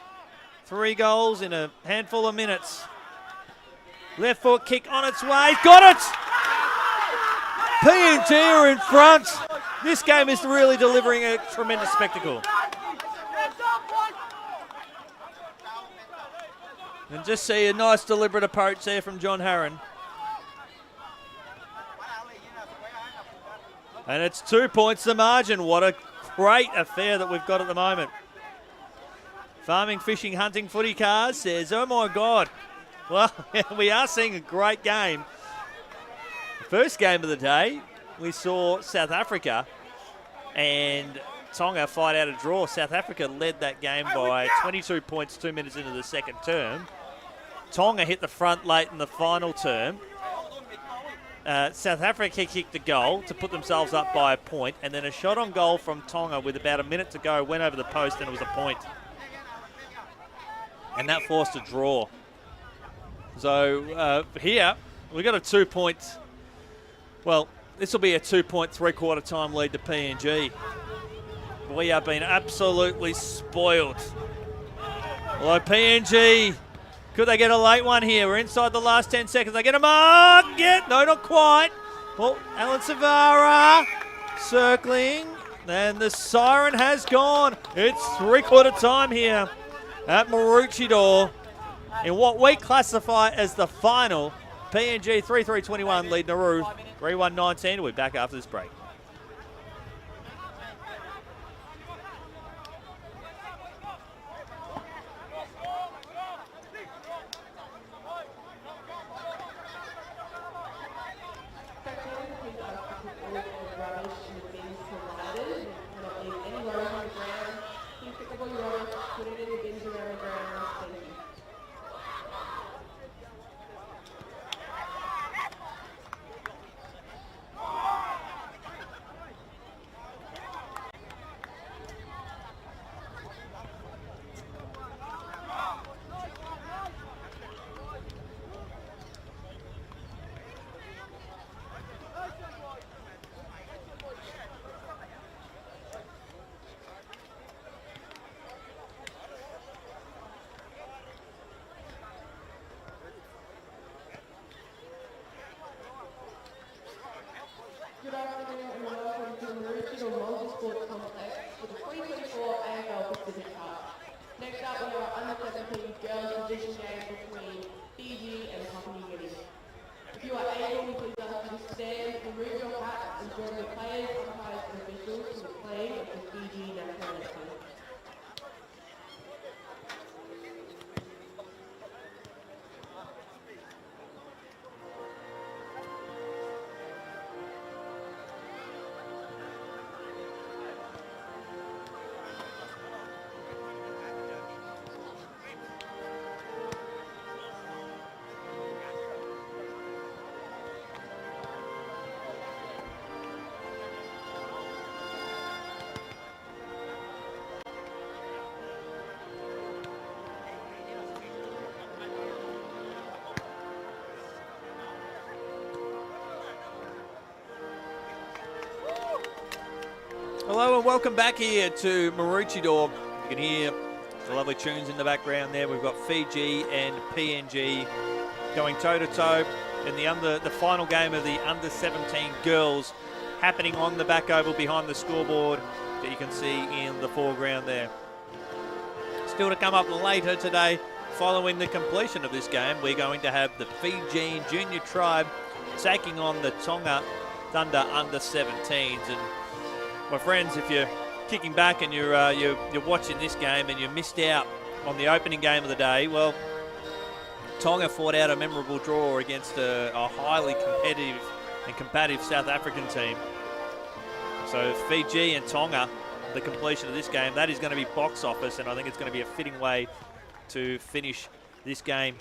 3 goals in a handful of minutes. Left foot kick on its way. Got it! PNG are in front. This game is really delivering a tremendous spectacle. And just see a nice deliberate approach there from John Harron. And it's 2 points the margin. What a great affair that we've got at the moment. Farming, fishing, hunting, footy cars says, oh my God. Well, we are seeing a great game. The first game of the day, we saw South Africa and Tonga fight out a draw. South Africa led that game by 22 points 2 minutes into the second term. Tonga hit the front late in the final term. South Africa kicked a goal to put themselves up by a point, and then a shot on goal from Tonga with about a minute to go went over the post, and it was a point. And that forced a draw. So here, we've got a 2 point, well, this will be a 2 point three-quarter time lead to PNG. We have been absolutely spoiled. Although PNG, could they get a late one here? We're inside the last 10 seconds. They get a mark. Yeah, no, not quite. Well, Alan Savara circling. And the siren has gone. It's three-quarter time here at Maroochydore in what we classify as the final. PNG 3-3-21 lead Nauru 3-1-19. We'll be back after this break. Good afternoon and welcome to Maroochydore Multi-Sport Complex for the 2024 AFL Pacific Cup. Next up we have under-17 girls division game between Fiji and Papua New Guinea. If you are able, please ask you to stand, remove your hats and join the players, umpires and officials for the playing of the Fiji national anthem. Hello and welcome back here to Maroochydore. You can hear the lovely tunes in the background there. We've got Fiji and PNG going toe-to-toe in the final game of the under-17 girls, happening on the back oval behind the scoreboard that you can see in the foreground there. Still to come up later today, following the completion of this game, we're going to have the Fijian junior tribe taking on the Tonga Thunder under-17s. And my friends, if you're kicking back and you're watching this game and you missed out on the opening game of the day, well, Tonga fought out a memorable draw against a highly competitive and combative South African team. So Fiji and Tonga, the completion of this game, that is going to be box office, and I think it's going to be a fitting way to finish this game.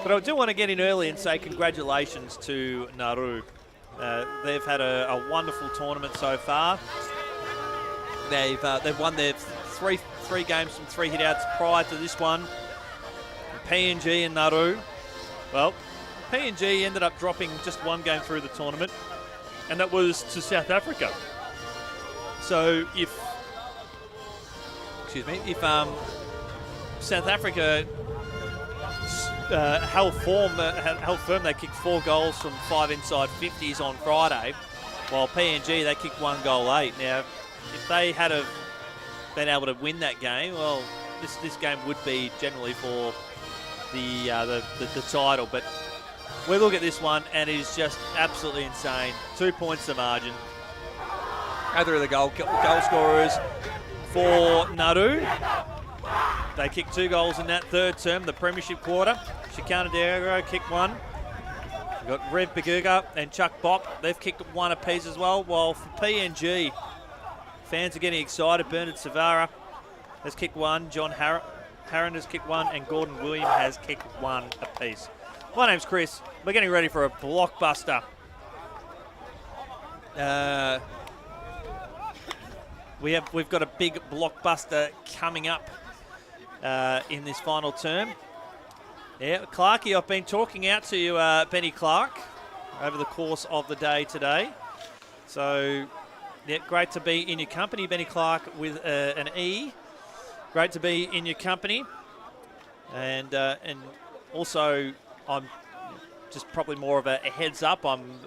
But I do want to get in early and say congratulations to Nauru. They've had a wonderful tournament so far. They've won their three games from 3 hit-outs prior to this one. PNG and Nauru. Well, PNG ended up dropping just 1 game through the tournament, and that was to South Africa. So if South Africa held firm, they kicked 4 goals from 5 inside 50s on Friday, while PNG, they kicked 1 goal late. Now, if they had been able to win that game, well, this game would be generally for the title. But we look at this one, and it is just absolutely insane. 2 points to margin. Other of the goal scorers for Nauru. They kicked 2 goals in that third term, the premiership quarter. Shikana Diagro kicked 1. We've got Rev Baguga and Chuck Bop. They've kicked 1 apiece as well. While for PNG, fans are getting excited. Bernard Savara has kicked 1. John Harron has kicked 1. And Gordon William has kicked 1 apiece. My name's Chris. We're getting ready for a blockbuster. We've got a big blockbuster coming up in this final term. Yeah, Clarkie, I've been talking out to you, Benny Clark, over the course of the day today. So, yeah, great to be in your company, Benny Clark with an E. Great to be in your company. And also, I'm just probably more of a heads up. I'm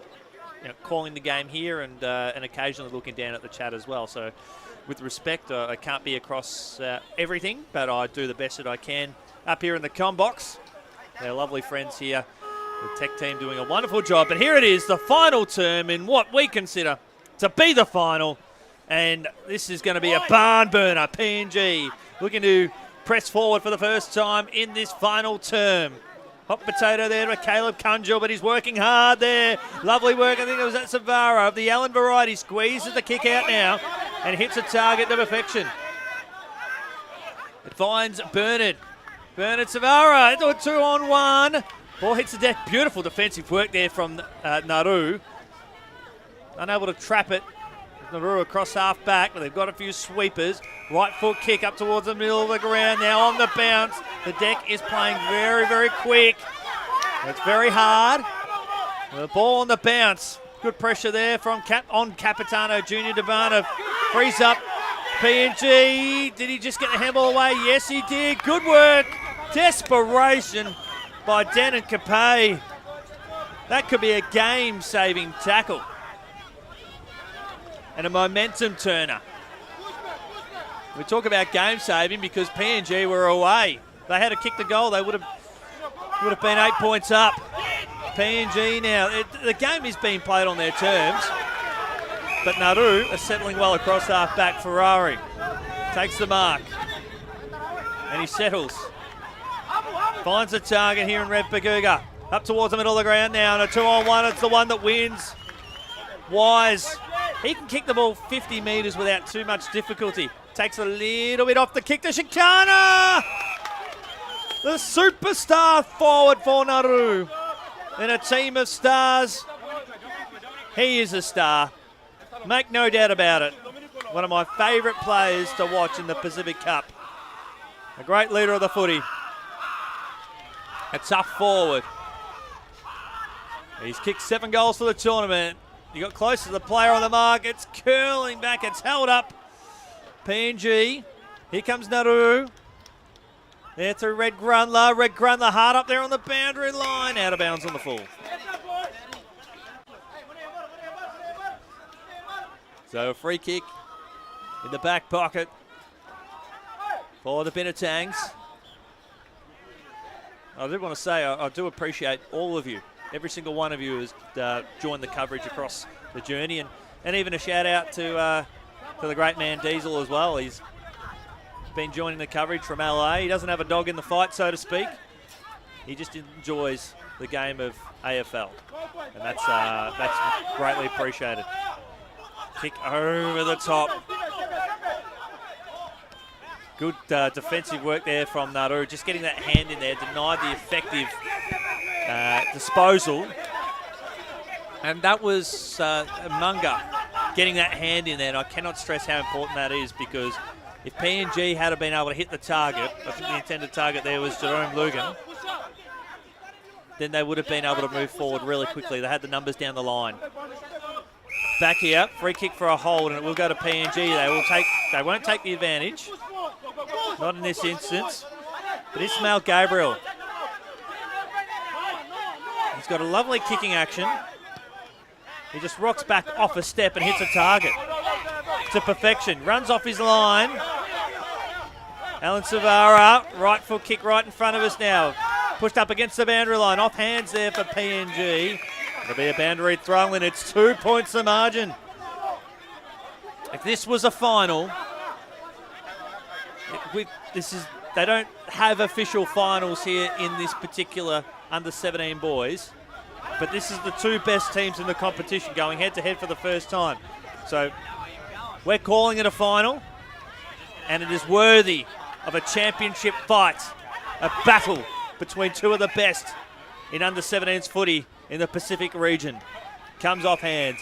calling the game here and occasionally looking down at the chat as well. So, with respect, I can't be across everything, but I do the best that I can up here in the comm box. They're lovely friends here, the tech team doing a wonderful job. But here it is, the final term in what we consider to be the final. And this is going to be a barn burner. PNG looking to press forward for the first time in this final term. Hot potato there to Caleb Cungill, but he's working hard there. Lovely work. I think it was at Savara of the Allen variety. Squeezes the kick out now and hits a target to perfection. It finds Bernard. Bernard Savara into a 2-on-1. Ball hits the deck. Beautiful defensive work there from Nauru. Unable to trap it. Nauru across half back, but they've got a few sweepers. Right foot kick up towards the middle of the ground. Now on the bounce. The deck is playing very, very quick. It's very hard. The ball on the bounce. Good pressure there from Capitano Junior Debana. Frees up PNG. Did he just get the handball away? Yes, he did. Good work. Desperation by Denon Capay. That could be a game-saving tackle. And a momentum turner. We talk about game-saving because PNG were away. They had to kick the goal. They would have been 8 points up. PNG now. The game is being played on their terms. But Nauru are settling well across half-back. Ferrari takes the mark. And he settles. Finds a target here in Rev Baguga. Up towards the middle of the ground now. And a 2-on-1. It's the one that wins. Wise. He can kick the ball 50 metres without too much difficulty. Takes a little bit off the kick to Shikana. The superstar forward for Nauru. In a team of stars, he is a star. Make no doubt about it. One of my favourite players to watch in the Pacific Cup. A great leader of the footy. A tough forward. He's kicked 7 goals for the tournament. He got close to the player on the mark. It's curling back. It's held up. PNG. Here comes Nauru. There through Red Grundler. Red Grundler hard up there on the boundary line. Out of bounds on the full. So a free kick in the back pocket for the Binatangs. I do want to say I do appreciate all of you. Every single one of you has joined the coverage across the journey. And even a shout out to the great man Diesel as well. He's been joining the coverage from LA. He doesn't have a dog in the fight, so to speak. He just enjoys the game of AFL. And that's greatly appreciated. Kick over the top. Good defensive work there from Nauru. Just getting that hand in there, denied the effective disposal. And that was Munga getting that hand in there. And I cannot stress how important that is because If PNG had been able to hit the target, I think the intended target there was Jerome Lugan, then they would have been able to move forward really quickly. They had the numbers down the line. Back here, free kick for a hold, and it will go to PNG. They won't take the advantage. Not in this instance. But Ismail Gabriel. He's got a lovely kicking action. He just rocks back off a step and hits a target to perfection. Runs off his line. Alan Savara, right foot kick right in front of us now. Pushed up against the boundary line. Off hands there for PNG. It'll be a boundary throw in. It's 2 points the margin. If this was a final, they don't have official finals here in this particular under-17 boys, but this is the 2 best teams in the competition going head-to-head for the first time. So we're calling it a final, and it is worthy of a championship fight, a battle between 2 of the best in under-17s footy in the Pacific region. Comes off hands.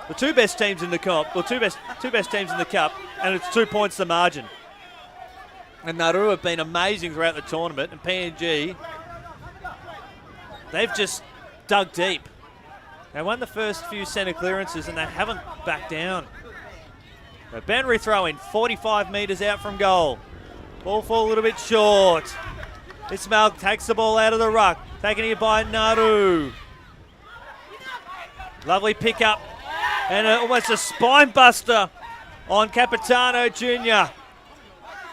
The 2 best teams in the comp, or two best teams in the cup, and it's 2 points the margin. And Nauru have been amazing throughout the tournament, and PNG, they've just dug deep. They won the first few centre clearances and they haven't backed down. A boundary throw in, 45 metres out from goal. Ball fall a little bit short. Ismail takes the ball out of the ruck, taken here by Nauru. Lovely pick up, and almost a spine buster on Capitano Jr.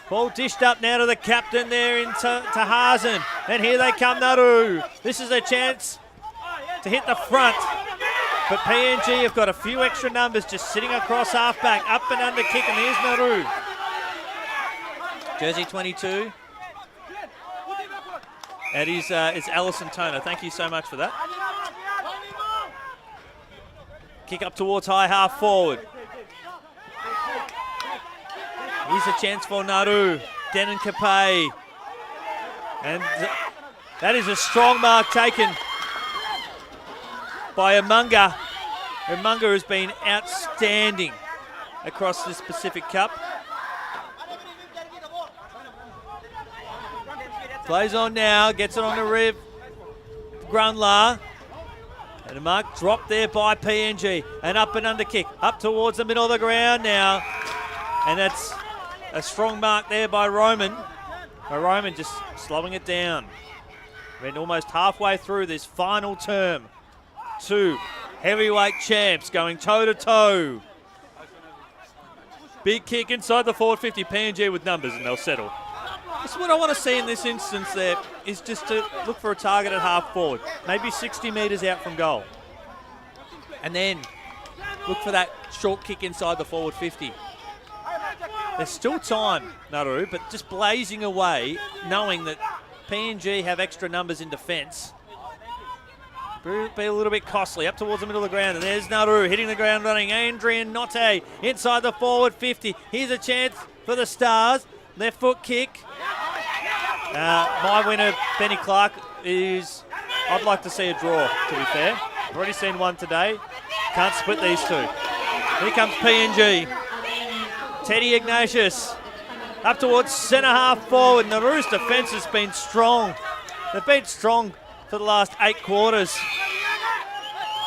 Ball dished up now to the captain there in Tahazen. And here they come, Nauru. This is a chance to hit the front. But PNG have got a few extra numbers just sitting across halfback. Up and under kick, and here's Nauru. Jersey 22. And it's Alison Toner. Thank you so much for that. Kick up towards high half forward. Here's a chance for Nauru. Denon Capay. And that is a strong mark taken by Umunga. Umunga has been outstanding across this Pacific Cup. Plays on now, gets it on the rib. Grunlar. And a mark dropped there by PNG. And up and under kick. Up towards the middle of the ground now. And that's a strong mark there by Roman. Roman just slowing it down. We're almost halfway through this final term. 2 heavyweight champs going toe-to-toe. Big kick inside the forward 50. PNG with numbers and they'll settle. That's what I want to see in this instance there, is just to look for a target at half forward. Maybe 60 metres out from goal. And then look for that short kick inside the forward 50. There's still time, Nauru, but just blazing away, knowing that PNG have extra numbers in defence. Be a little bit costly. Up towards the middle of the ground, and there's Nauru hitting the ground running. Adrian Notte inside the forward 50. Here's a chance for the Stars. Left foot kick. My winner, Benny Clark, is... I'd like to see a draw, to be fair. I've already seen one today. Can't split these 2. Here comes PNG. Teddy Ignatius up towards centre half forward. Nauru's defence has been strong. They've been strong for the last 8 quarters.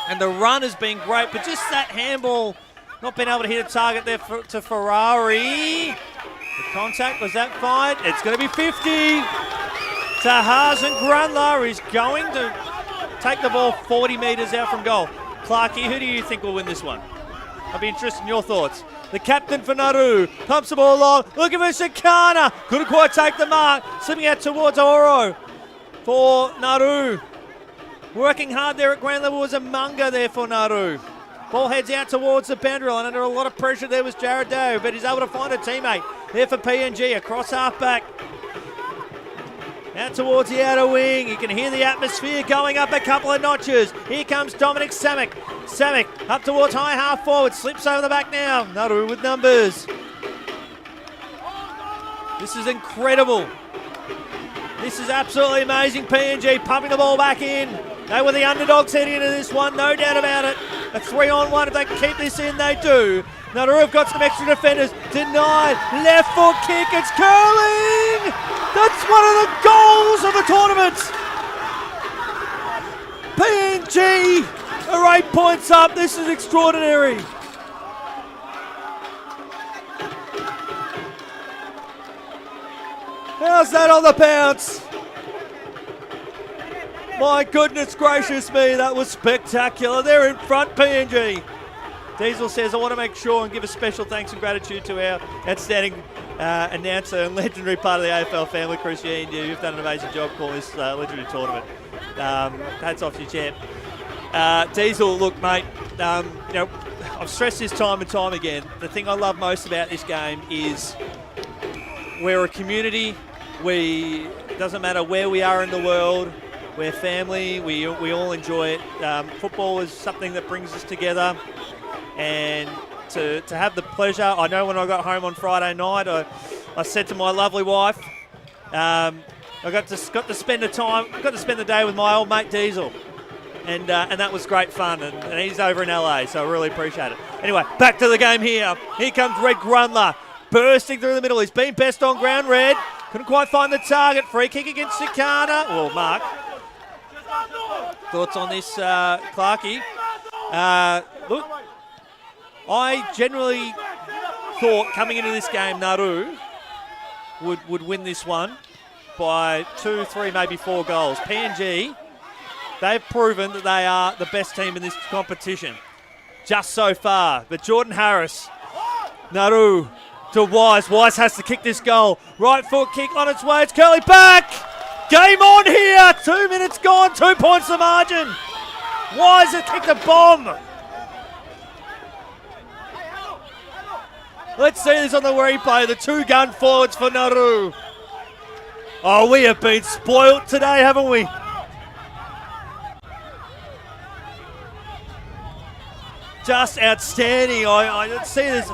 And the run has been great, but just that handball, not being able to hit a target there to Ferrari. The contact, was that fine? It's going to be 50. Tahazen Grunlar is going to take the ball 40 metres out from goal. Clarkie, who do you think will win this one? I'd be interested in your thoughts. The captain for Nauru pumps the ball along, looking for Shikana. Couldn't quite take the mark. Slipping out towards Oro for Nauru. Working hard there at ground level was Umunga there for Nauru. Ball heads out towards the boundary line. Under a lot of pressure there was Jared Doe, but he's able to find a teammate there for PNG across half back. Out towards the outer wing. You can hear the atmosphere going up a couple of notches. Here comes Dominic Samek. Samek up towards high half forward. Slips over the back now. Nauru with numbers. This is incredible. This is absolutely amazing. PNG pumping the ball back in. They were the underdogs heading into this one, no doubt about it. A 3-on-1. If they can keep this in, they do. Nauru have got some extra defenders. Denied. Left foot kick. It's curling. That's one of the goals of the tournament. PNG are 8 points up. This is extraordinary. How's that on the bounce? My goodness gracious me, that was spectacular. They're in front, PNG. Diesel says, I want to make sure and give a special thanks and gratitude to our outstanding announcer and legendary part of the AFL family, Chris Yee. You've done an amazing job calling this legendary tournament. Hats off to you, champ. Diesel, look, mate, I've stressed this time and time again. The thing I love most about this game is we're a community. It doesn't matter where we are in the world. We're family. We all enjoy it. Football is something that brings us together. And to have the pleasure, I know when I got home on Friday night, I said to my lovely wife, I got to spend the day with my old mate Diesel, and that was great fun. And he's over in LA, so I really appreciate it. Anyway, back to the game here. Here comes Red Grundler, bursting through the middle. He's been best on ground. Red couldn't quite find the target. Free kick against Sikana. Well, Mark, thoughts on this, Clarkie? Look, I generally thought coming into this game Nauru would win this one by 2, 3, maybe 4 goals. PNG, they've proven that they are the best team in this competition just so far. But Jordan Harris, Nauru to Wise. Wise has to kick this goal. Right foot kick on its way. It's Curly back. Game on here. 2 minutes gone. 2 points the margin. Wise has kicked a bomb. Let's see this on the replay. The 2 gun forwards for Nauru. Oh, we have been spoilt today, haven't we? Just outstanding. I see this.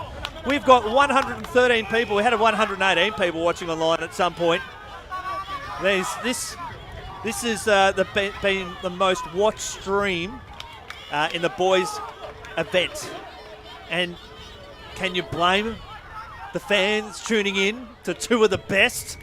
We've got 113 people. We had 118 people watching online at some point. This is been the most watched stream in the boys' event. And can you blame the fans tuning in to 2 of the best?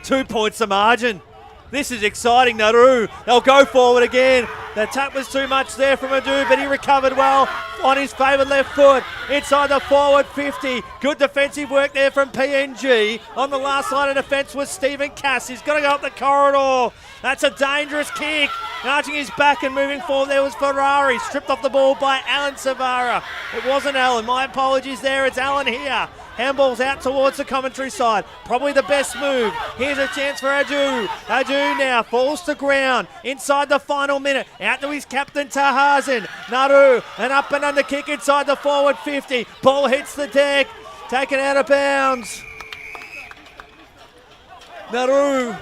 2 points the margin. This is exciting, Nauru. They'll go forward again. The tap was too much there from Adu, but he recovered well on his favoured left foot. Inside the forward 50. Good defensive work there from PNG. On the last line of defence was Stephen Cass. He's got to go up the corridor. That's a dangerous kick. Arching his back and moving forward there was Ferrari. Stripped off the ball by Alan Savara. It wasn't Alan. My apologies there. It's Alan here. Handball's out towards the commentary side. Probably the best move. Here's a chance for Adu. Adu now falls to ground. Inside the final minute. Out to his captain Tahazin. Nauru. An up and under kick inside the forward 50. Ball hits the deck. Taken out of bounds. Nauru.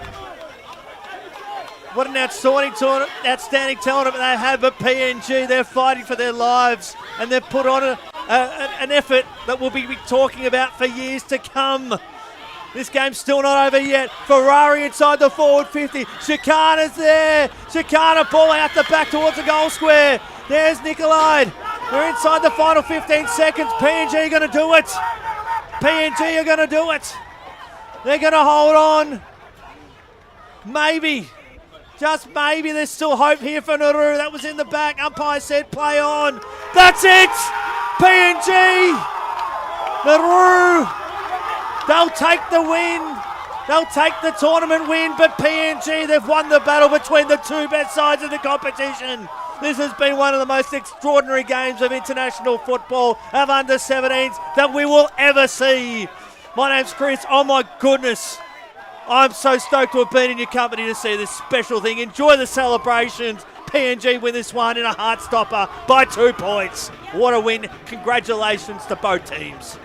What an outstanding tournament they have at PNG. They're fighting for their lives and they've put on an effort that we'll be talking about for years to come. This game's still not over yet. Ferrari inside the forward 50. Shikana's there. Shikana ball out the back towards the goal square. There's Nikolai. We're inside the final 15 seconds. PNG are going to do it. PNG are going to do it. They're going to hold on. Maybe. Just maybe there's still hope here for Nauru. That was in the back. Umpire said play on. That's it! PNG! Nauru! They'll take the win. They'll take the tournament win, but PNG, they've won the battle between the 2 best sides of the competition. This has been one of the most extraordinary games of international football of under-17s that we will ever see. My name's Chris. Oh my goodness. I'm so stoked to have been in your company to see this special thing. Enjoy the celebrations. PNG win this one in a heart stopper by 2 points. What a win. Congratulations to both teams.